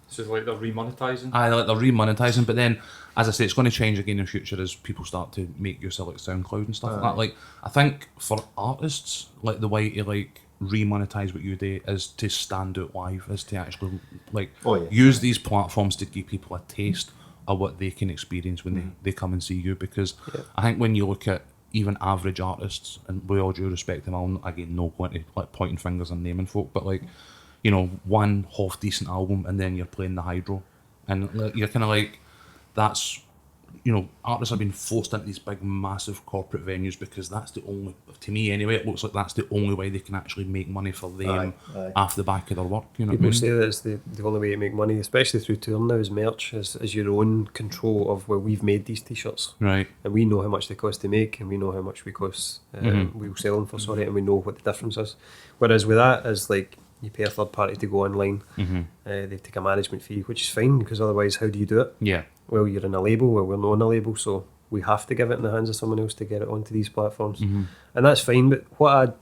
So like they're remonetising? Like they're remonetising, but then, as I say, it's going to change again in future as people start to make use of like SoundCloud and stuff like that. Like, I think for artists, like the way to like remonetise what you do is to stand out live, is to actually like use these platforms to give people a taste of what they can experience when they come and see you. Because I think when you look at even average artists, and with all due respect to them, I'll again no going to like pointing fingers and naming folk, but like, you know, one half decent album and then you're playing the Hydro, and like, you're kind of like, that's, you know, artists have been forced into these big massive corporate venues because that's the only, to me anyway, it looks like that's the only way they can actually make money for them off the back of their work. You know, people say that it's the only way to make money, especially through touring now, is merch, is your own control of, well, we've made these t-shirts, right, and we know how much they cost to make, and we know how much we cost we'll sell them for, and we know what the difference is. Whereas with that is like, you pay a third party to go online, they take a management fee, which is fine, because otherwise how do you do it? Well, you're in a label, well, we're not on a label, so we have to give it in the hands of someone else to get it onto these platforms, and that's fine. But what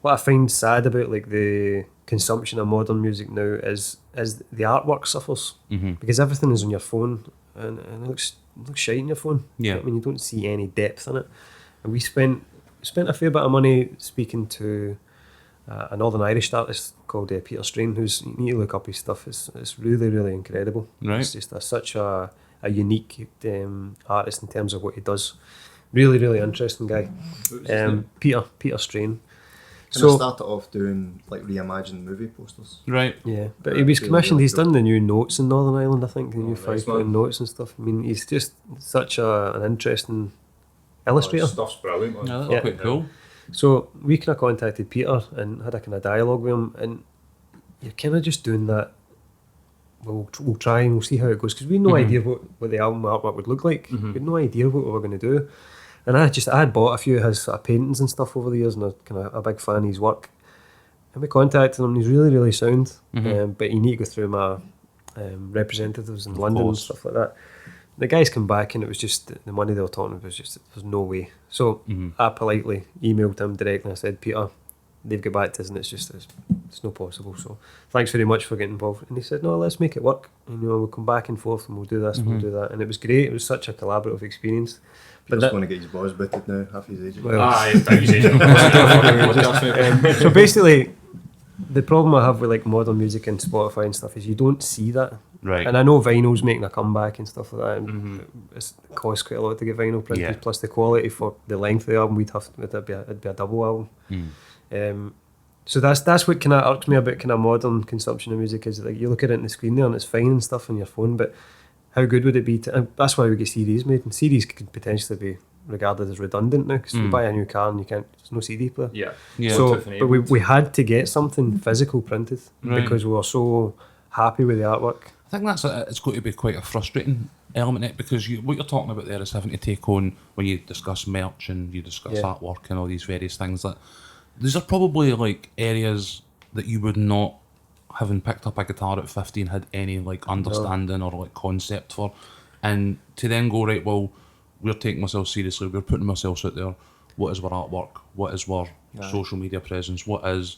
I find sad about like the consumption of modern music now is the artwork suffers, because everything is on your phone, and it looks shite on your phone. I mean, you don't see any depth in it, and we spent a fair bit of money speaking to a Northern Irish artist called Peter Strain, who's, you need to look up his stuff. It's really, really incredible. Right. It's just such a unique artist in terms of what he does. Really, really interesting guy. Peter Strain. So I started off doing like reimagined movie posters. Right. Yeah, but he was commissioned. He's done the new notes in Northern Ireland, I think, the new 5-pound notes and stuff. I mean, he's just such an interesting illustrator. Stuff's brilliant, man. That's quite cool. So we kind of contacted Peter and had a kind of dialogue with him, and you're kind of just doing that. We'll try and we'll see how it goes, because we had no idea what the album artwork would look like. We had no idea what we were going to do, and I had bought a few of his sort of paintings and stuff over the years, and I'm kind of a big fan of his work. And we contacted him. He's really, really sound, but you need to go through my representatives in London and course. stuff like that. The guys come back and it was just the money they were talking about was just there's no way. So I politely emailed him directly and I said, Peter, they've got back to us and it's no possible. So thanks very much for getting involved. And he said, no, let's make it work. And, we'll come back and forth and we'll do this and we'll do that. And it was great. It was such a collaborative experience. But that's going to get his balls butted now, half his age. Well, so basically, the problem I have with like modern music and Spotify and stuff is you don't see that. Right. And I know vinyl's making a comeback and stuff like that. And it costs quite a lot to get vinyl printed. Yeah. Plus the quality for the length of the album, it'd be a double album. So that's what kind of irks me about kind of modern consumption of music is like you look at it on the screen there and it's fine and stuff on your phone, but how good would it be to? And that's why we get CDs made. And CDs could potentially be regarded as redundant now because you buy a new car and there's no CD player. Yeah. So, but we had to get something physical printed because we were so happy with the artwork. I think it's going to be quite a frustrating element in it because what you're talking about there is having to take on when you discuss merch and you discuss artwork and all these various things that these are probably like areas that you would not, having picked up a guitar at 15, had any like understanding or like concept for, and to then go, right, well, we're taking ourselves seriously, we're putting ourselves out there, what is our artwork, what is our social media presence, what is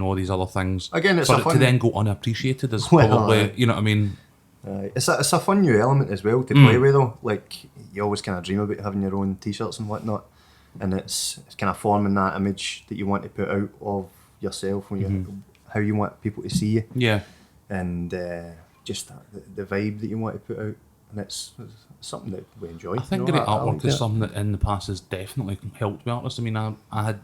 all these other things. Again, it's for a it fun... to then go unappreciated is probably, you know what I mean? It's a fun new element as well to play with though. Like you always kind of dream about having your own t-shirts and whatnot, and it's kind of forming that image that you want to put out of yourself when you how you want people to see you. Yeah. And just the vibe that you want to put out, and it's something that we enjoy. I think great artwork is something that in the past has definitely helped me artists. I mean, I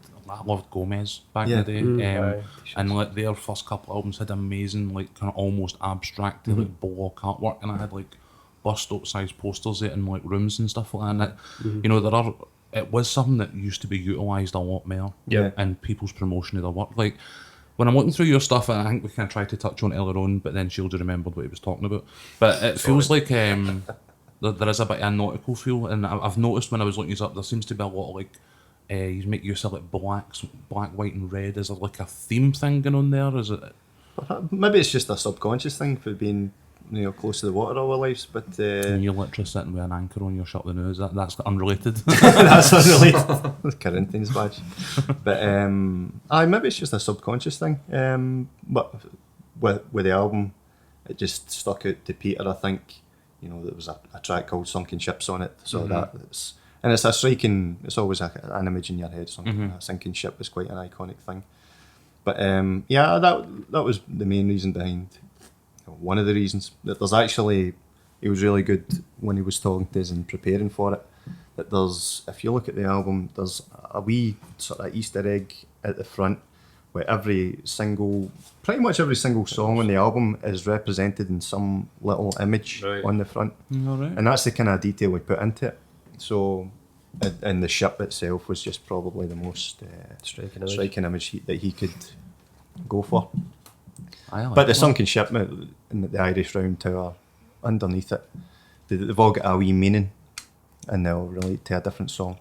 loved Gomez back in the day, and like their first couple albums had amazing, like kind of almost abstract, like block artwork, and I had like bus-stop size posters there in like rooms and stuff like that. And it was something that used to be utilised a lot more in people's promotion of their work. Like when I'm looking through your stuff, and I think we kind of tried to touch on it earlier on, but then Shields remembered what he was talking about. But it feels like there is a bit of a nautical feel, and I've noticed when I was looking these up, there seems to be a lot of like you make use of like black, white, and red. Is there like a theme thing going on there? Is it? Maybe it's just a subconscious thing for being close to the water all our lives, but and you're literally sitting with an anchor on your shut the nose. That's unrelated. That's unrelated. Corinthians badge. But maybe it's just a subconscious thing. But with the album, it just stuck out to Peter. I think there was a track called "Sunken Ships" on it, so it's a striking. It's always an image in your head. A sinking ship is quite an iconic thing. But that was the main reason behind. One of the reasons that there's actually, he was really good when he was talking to us and preparing for it. That if you look at the album, there's a wee sort of Easter egg at the front where pretty much every single song on the album is represented in some little image on the front. And that's the kind of detail we put into it. So, and the ship itself was just probably the most striking image that he could go for. But the sunken ship and the Irish Round Tower underneath it, they've all got a wee meaning, and they'll relate to a different song.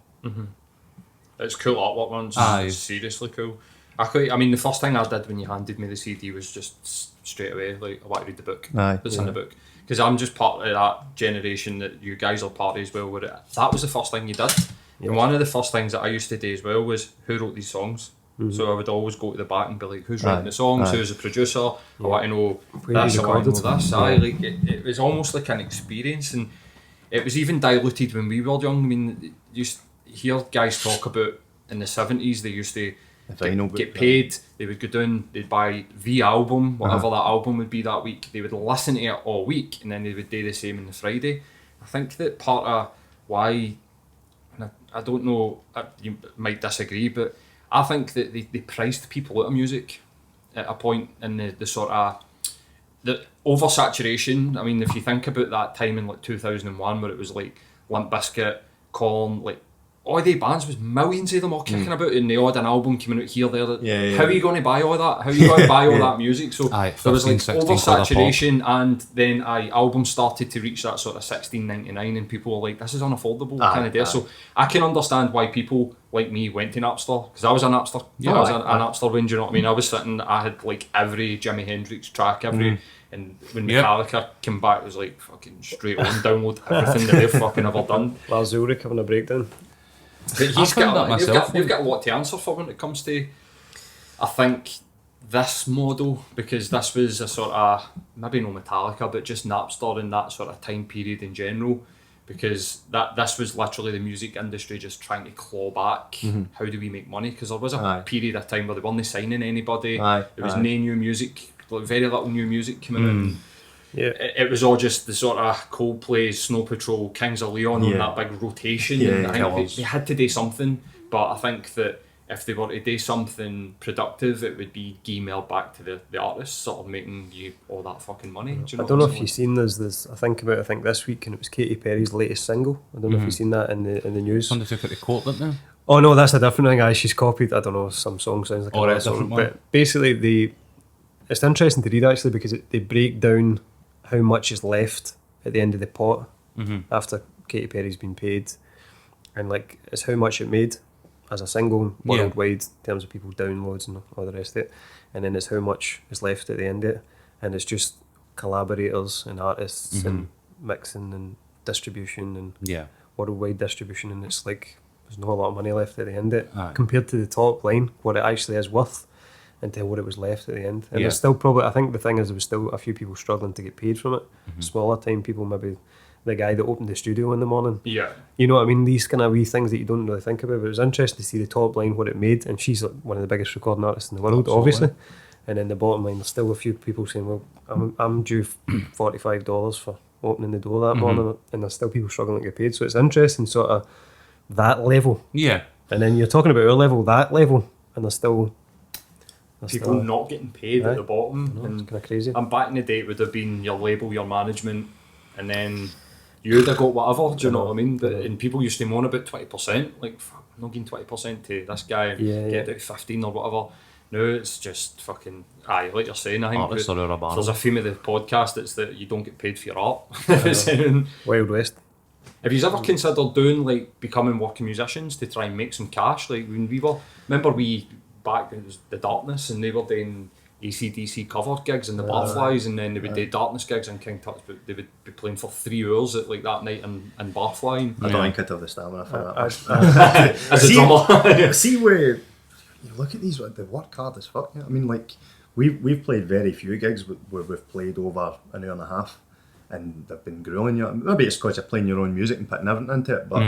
It's cool artwork, man. It's seriously cool. I mean, the first thing I did when you handed me the CD was just straight away, like, I want to read the book. That's in the book. Because I'm just part of that generation that you guys are part of as well, where that was the first thing you did. And one of the first things that I used to do as well was, who wrote these songs? So I would always go to the back and be like, who's writing the songs, who's the producer, I want to know this, I want to know this. Like, it was almost like an experience, and it was even diluted when we were young. I mean, you used to hear guys talk about in the 70s, they used to get paid, they would go down, they'd buy the album, whatever that album would be that week, they would listen to it all week, and then they would do the same on the Friday. I think that part of why, I don't know, you might disagree, but I think that they priced people out of music at a point in the sort of the oversaturation. I mean, if you think about that time in like 2001 where it was like Limp Bizkit, Culann, like all the bands, was millions of them all kicking about, and they all had an album coming out here, there. How are you going to buy all that? How are you going to buy all that music? So there was like oversaturation, and then albums started to reach that sort of $16.99, and people were like, this is unaffordable kind of deal. So I can understand why people like me went to Napster, because I was a Napster. I was a Napster when, you know what I mean? I was sitting, I had like every Jimi Hendrix track, every And when Yep. Metallica came back, it was like fucking straight on download everything that they've fucking ever done. Lars Ulrich having a breakdown. But he's found got, that they've myself, got a lot to answer for when it comes to, I think, this model, because this was a sort of, maybe no Metallica, but just Napster in that sort of time period in general, because this was literally the music industry just trying to claw back, how do we make money, because there was a Aye. period of time where they weren't signing anybody, Aye, there was aye. no new music, like very little new music coming out. Yeah. It was all just the sort of Coldplay, Snow Patrol, Kings of Leon on Yeah. that big rotation. Yeah, And I think Killers. they had to do something, but I think that if they were to do something productive, it would be emailed back to the artists, sort of making you all that fucking money. Do you know I don't know what if I'm you've seen this. I think this week, and it was Katy Perry's latest single. I don't know if you've seen that in the news. Somebody took it to court, didn't they? Oh no, that's a different thing. Aye, she's copied. I don't know, some song sounds like Oh, another right, song, different one. but basically it's interesting to read actually, because they break down how much is left at the end of the pot after Katy Perry's been paid, and like it's how much it made as a single Yeah. worldwide in terms of people downloads and all the rest of it, and then it's how much is left at the end of it, and it's just collaborators and artists and mixing and distribution and Yeah. worldwide distribution, and it's like there's not a lot of money left at the end of it Aye. compared to the top line, what it actually is worth, and to what it was left at the end. And Yeah. there's still probably, I think the thing is, there was still a few people struggling to get paid from it. Smaller time people, maybe the guy that opened the studio in the morning. Yeah. You know what I mean? These kind of wee things that you don't really think about. But it was interesting to see the top line, what it made, and she's like one of the biggest recording artists in the world, Absolutely. obviously. And then the bottom line, there's still a few people saying, well, I'm due $45 for opening the door that morning, and there's still people struggling to get paid. So it's interesting, sort of that level. Yeah. And then you're talking about our level, that level, and there's still People not getting paid Aye. at the bottom. It's And kind of crazy. and back in the day, it would have been your label, your management, and then you'd have got whatever. Do you know what I mean? But, and people used to moan about 20%. Like, fuck, I'm not getting 20% to this guy. Yeah, get yeah. out 15 or whatever. No, it's just fucking. Aye, like you're saying, I think Artists that are out of if barrel. there's a theme of the podcast, it's that you don't get paid for your art. It's saying, Wild West. have you ever considered doing like becoming working musicians to try and make some cash? Like when we were, remember we back it was the Darkness and they were doing AC/DC cover gigs in the Barflies, and then they would do Darkness gigs in King Tut's, but they would be playing for 3 hours at like that night in Barfly. I don't think I'd have the stamina for that. As a See- drummer. See where you look at these, they work hard as fuck. I mean, like we've played very few gigs where we've played over an hour and a half, and they've been grueling you. Maybe it's because you're playing your own music and putting everything into it, but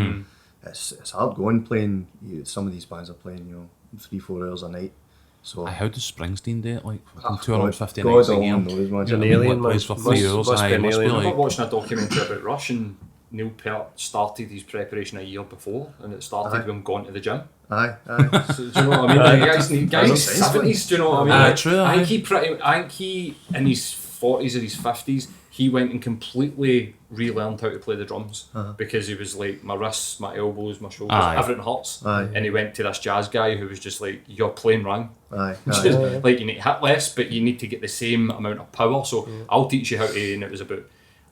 it's hard going playing. Some of these bands are playing 3-4 hours a night. So How does Springsteen do it? Like God 250 God nights a alone year. knows, man. An You know what I mean? alien, Like, plays man. for 3 hours. Must Aye, be it an must be alien. I like. remember watching a documentary about Rush, and Neil Peart started his preparation a year before, and it started with him going to the gym. Aye. So, do you know what I mean? Like, guys in That's his sense, 70s, do you know what I mean? Aye, Like, true, I think aye. I think he in his 40s or his 50s, he went and completely relearned how to play the drums because he was like, my wrists, my elbows, my shoulders, Aye. everything hurts. Aye. And he went to this jazz guy who was just like, you're playing wrong. Aye. Like, you need to hit less, but you need to get the same amount of power. So I'll teach you how to, and it was about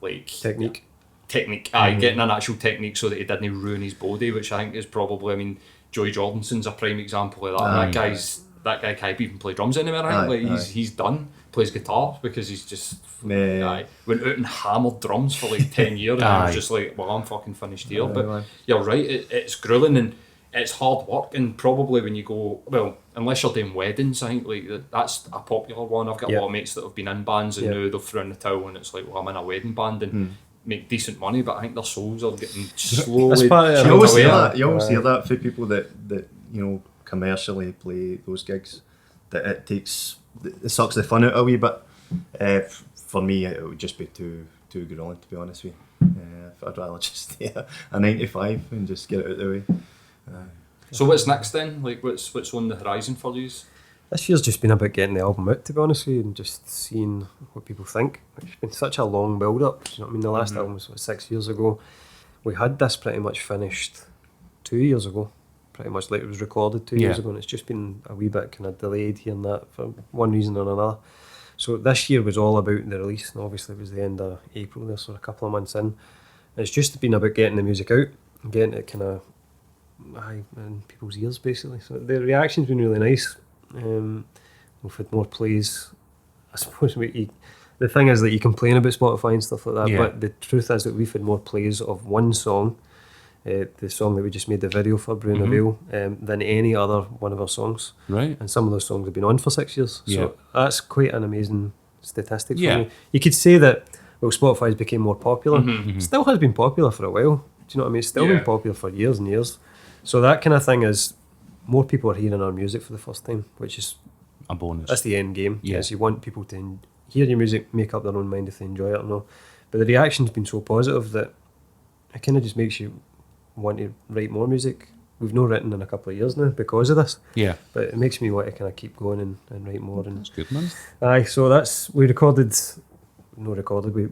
like Technique. getting an actual technique so that he didn't ruin his body, which I think is probably, I mean, Joey Jordanson's a prime example of that. Aye. That guy can't even play drums anymore. I think. Aye, Like aye. he's done, plays guitar because he's just Yeah. aye, went out and hammered drums for like 10 years, and I was just like, well, I'm fucking finished here. But aye. you're right, it's grueling and it's hard work, and probably when you go, well, unless you're doing weddings, I think like that's a popular one. I've got a Yeah. lot of mates that have been in bands and Yeah. now they've thrown the towel, and it's like, well, I'm in a wedding band and make decent money, but I think their souls are getting slowly That's part of it. You chipped always away hear at. that. You always hear that for people that commercially play those gigs. That it sucks the fun out a wee bit. For me, it would just be too grueling, to be honest with you. I'd rather just stay at a 9 to 5 and just get it out the way. So what's next then? Like what's on the horizon for you? This year's just been about getting the album out, to be honest with you, and just seeing what people think. It's been such a long build-up. You know what I mean? The last album was 6 years ago. We had this pretty much finished 2 years ago. Pretty much like it was recorded 2 years Yeah. ago, and it's just been a wee bit kind of delayed here and that for one reason or another. So this year was all about the release, and obviously it was the end of April there, so a couple of months in. It's just been about getting the music out and getting it kind of in people's ears, basically. So the reaction's been really nice. We've had more plays. I suppose the thing is that you complain about Spotify and stuff like that, Yeah. but the truth is that we've had more plays of one song, the song that we just made the video for, Brew Mm-hmm. Veil, than any other one of our songs. Right. And some of those songs have been on for 6 years. Yeah. So that's quite an amazing statistic for Yeah. me. You could say that, well, Spotify's became more popular. Mm-hmm. Still has been popular for a while. Do you know what I mean? It's still Yeah. been popular for years and years. So that kind of thing is, more people are hearing our music for the first time, which is, A bonus. that's the end game. Yeah. Is you want people to hear your music, make up their own mind if they enjoy it or not. But the reaction's been so positive that it kind of just makes you want to write more music. We've not written in a couple of years now because of this, Yeah. but it makes me want to kind of keep going and write more. And That's good, man. aye, so we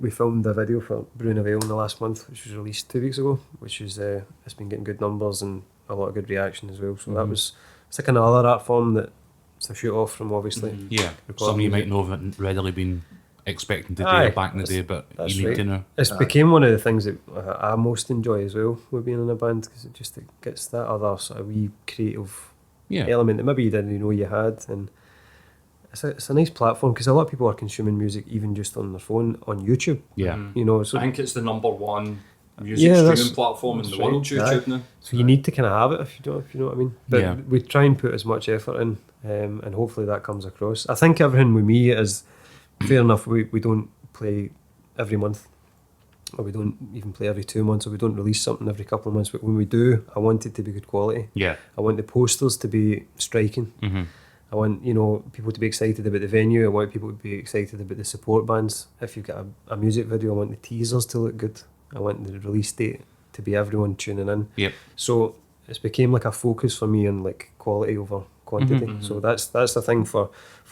filmed a video for Brew Veil in the last month, which was released 2 weeks ago, which is it's been getting good numbers and a lot of good reaction as well. So that was, it's like another art form that it's a shoot off from, obviously. Yeah. Recording Something you might music. not have readily been expecting to do Aye, back in the day, but that's you need right. to now. It's became one of the things that I most enjoy as well with being in a band, because it gets that other sort of wee creative Yeah. element that maybe you didn't know you had. And it's a nice platform, because a lot of people are consuming music even just on their phone on YouTube. Yeah. You know, so I think it's the #1 music Yeah, that's- streaming platform in the that's world, right. YouTube now. So you need to kind of have it if you know what I mean. But Yeah. we try and put as much effort in, and hopefully that comes across. I think everything with me is fair enough. We don't play every month, or we don't even play every 2 months, or we don't release something every couple of months. But when we do, I want it to be good quality. Yeah. I want the posters to be striking. Mm-hmm. I want, you know, people to be excited about the venue. I want people to be excited about the support bands. If you've got a music video, I want the teasers to look good. I want the release date to be everyone tuning in. Yep. So it's became like a focus for me on like quality over quantity. So that's the thing for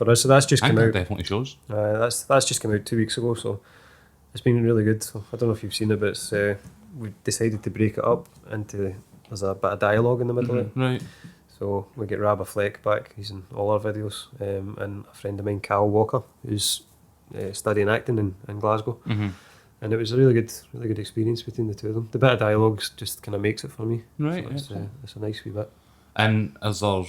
us. So that's just I come think it out. definitely shows. That's just come out 2 weeks ago. So it's been really good. So I don't know if you've seen it, but it's, we decided to break it up into, there's a bit of dialogue in the middle of it. Right. So we get Rabba Fleck back, he's in all our videos, and a friend of mine, Cal Walker, who's studying acting in Glasgow. Mm-hmm. And it was a really good experience between the two of them. The bit of dialogue just kind of makes it for me. Right. So it's a nice wee bit. And is there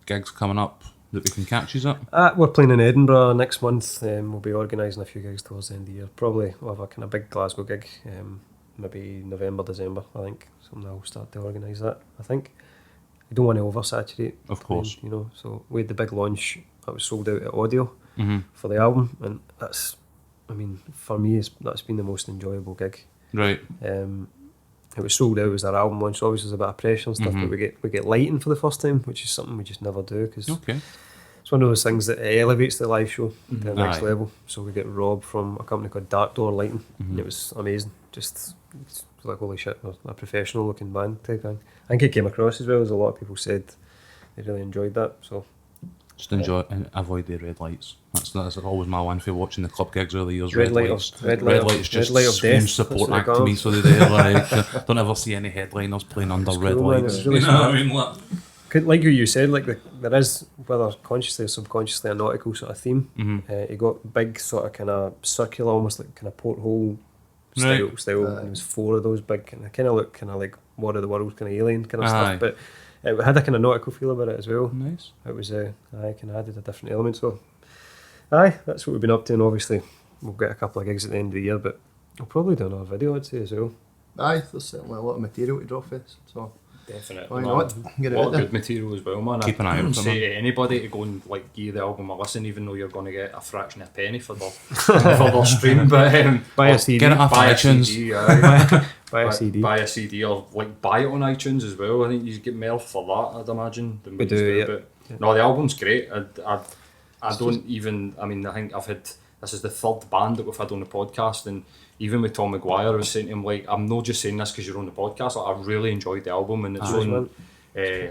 gigs coming up that we can catch you at? We're playing in Edinburgh next month. We'll be organising a few gigs towards the end of the year. Probably we'll have a kind of big Glasgow gig, maybe November, December, I think. Something I'll start to organise that, I think. I don't want to oversaturate. Of course. You know, so we had the big launch that was sold out at Audio Mm-hmm. for the album, and that's, I mean, for me, that's been the most enjoyable gig. Right. It was sold out as our album launch, so obviously there's a bit of pressure and stuff, but we get lighting for the first time, which is something we just never do, because Okay. it's one of those things that elevates the live show to the next Aye. level. So we get Rob from a company called Dark Door Lighting, and it was amazing. Just it's like, holy shit, we're a professional looking band type thing. I think it came across as well, as a lot of people said they really enjoyed that. So Just enjoy and avoid the red lights. That's always my one for watching the club gigs over the years. Red light lights. of- red light of- lights just red light of scream death, support that's what act they to call me. it. So they're like, don't ever see any headliners playing under red cool, man, lights. it's really you know what I mean? Like, like who you said, like there is, whether consciously or subconsciously, a nautical sort of theme. You got big sort of kind of circular, almost like kind of porthole style, and there was 4 of those big, and they kind of look kind of like War of the Worlds kind of alien kind of Aye. stuff, but it had a kind of nautical feel about it as well. nice. It was kind of added a different element. So aye, that's what we've been up to, and obviously we'll get a couple of gigs at the end of the year, but we'll probably do another video, I'd say, as well. Aye, there's certainly a lot of material to draw for this, so Definitely. why man. not? Get A it lot out of there. good material as well, man. Keep an eye out I'd for say them. to anybody to go and like give the album a listen, even though you're going to get a fraction of a penny for the for their stream. But Buy a CD. Get it off buy a iTunes. CD, aye. Buy a CD. Buy a CD, or like buy it on iTunes as well. I think you get more for that, I'd imagine, than We we do, yeah. But no, the album's great. I don't even. I mean, I think I've had. This is the 3rd band that we've had on the podcast, and even with Tom McGuire, I was saying to him, like, I'm not just saying this because you're on the podcast. Like, I really enjoyed the album, and it's Cheers, on man.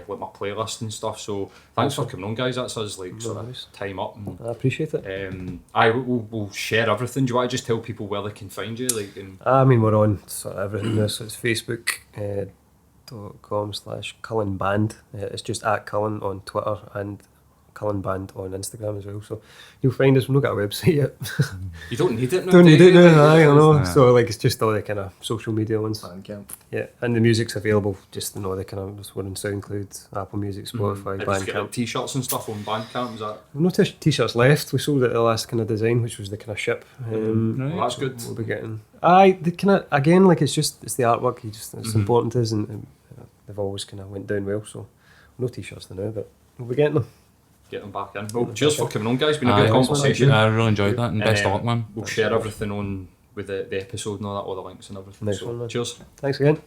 like my playlist and stuff. So thanks for coming on, guys. That's us like sort worries. of time up. And, I appreciate it. we'll share everything. Do you want to just tell people where they can find you? Like, and I mean, we're on sort of everything now, so it's Facebook.com/Culann Band. It's just at Culann on Twitter and Culann Band on Instagram as well. So you'll find us. We've not got a website yet. You don't need it now. Don't need do it you? now, aye, I know. Yeah. So like it's just all the kind of social media ones. Bandcamp. Yeah, and the music's available just in all the kind of, just we're on SoundCloud, Apple Music, Spotify, I just get like Bandcamp. t-shirts and stuff on Bandcamp. Is that? We've no t-shirts left. We sold it the last kind of design, which was the kind of ship. Well, that's good. We'll be getting. Aye, the kind of, again, like it's the artwork. It's important to us, and they've always kind of went down well. So no t-shirts now, but we'll be getting them. Get them back in. Well, cheers for coming on, guys. Been a Aye, good conversation. I really enjoyed that, and best of luck, man. We'll share everything on with the episode and all that, all the links and everything. Nice So, one, man. cheers. Thanks again.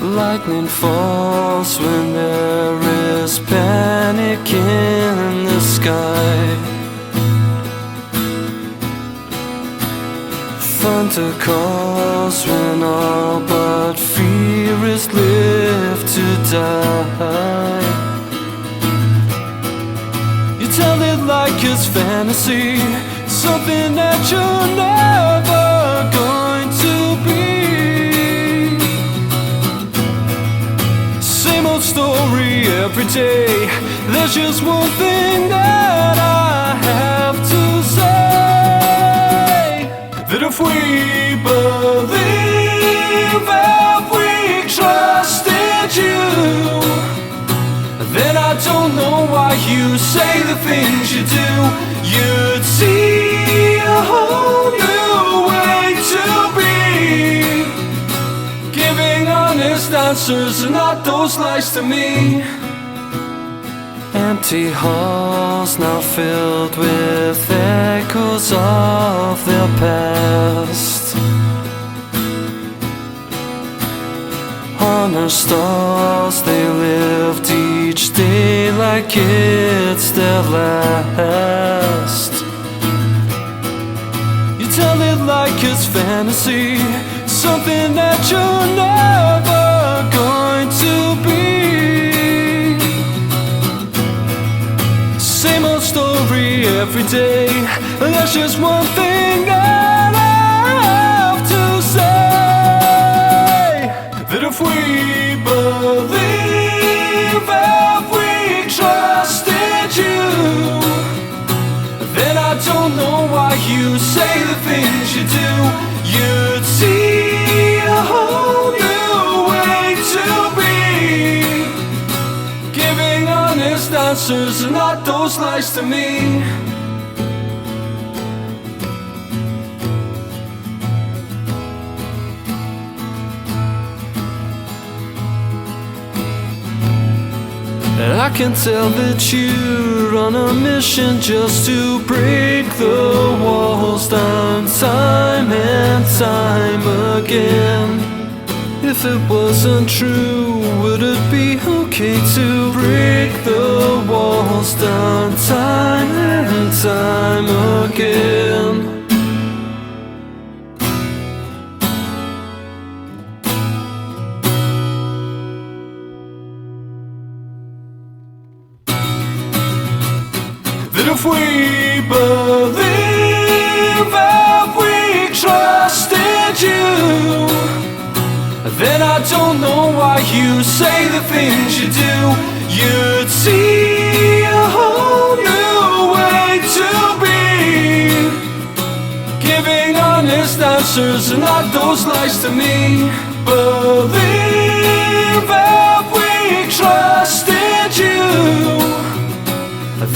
Lightning falls when there is panic in the sky. Thunder calls when all but fear is left to die. You tell it like it's fantasy, something that you're never going to be. Same old story every day. There's just one thing that I have to say, that if we believe, if we trusted you, then I don't know why you say the things you do. You'd see a whole new way to be, giving honest answers and not those lies to me. Empty halls now filled with echoes of their past. Honor stars, they lived each day like it's their last. You tell it like it's fantasy, something that you're never going to be. Same old story every day. There's just one thing that I have to say, that if we believe, if we trusted you, then I don't know why you say the things you do. You'd see a whole new way to be, giving honest answers and not those lies to me. I can tell that you're on a mission just to break the walls down time and time again. If it wasn't true, would it be okay to break the walls down time and time again? That if we believe, if we trusted you, then I don't know why you say the things you do. You'd see a whole new way to be, giving honest answers and not those lies to me. Believe, if we trusted you,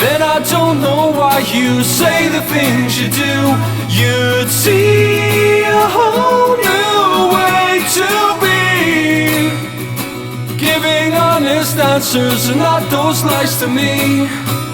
then I don't know why you say the things you do. You'd see a whole new answers are not those lies to me.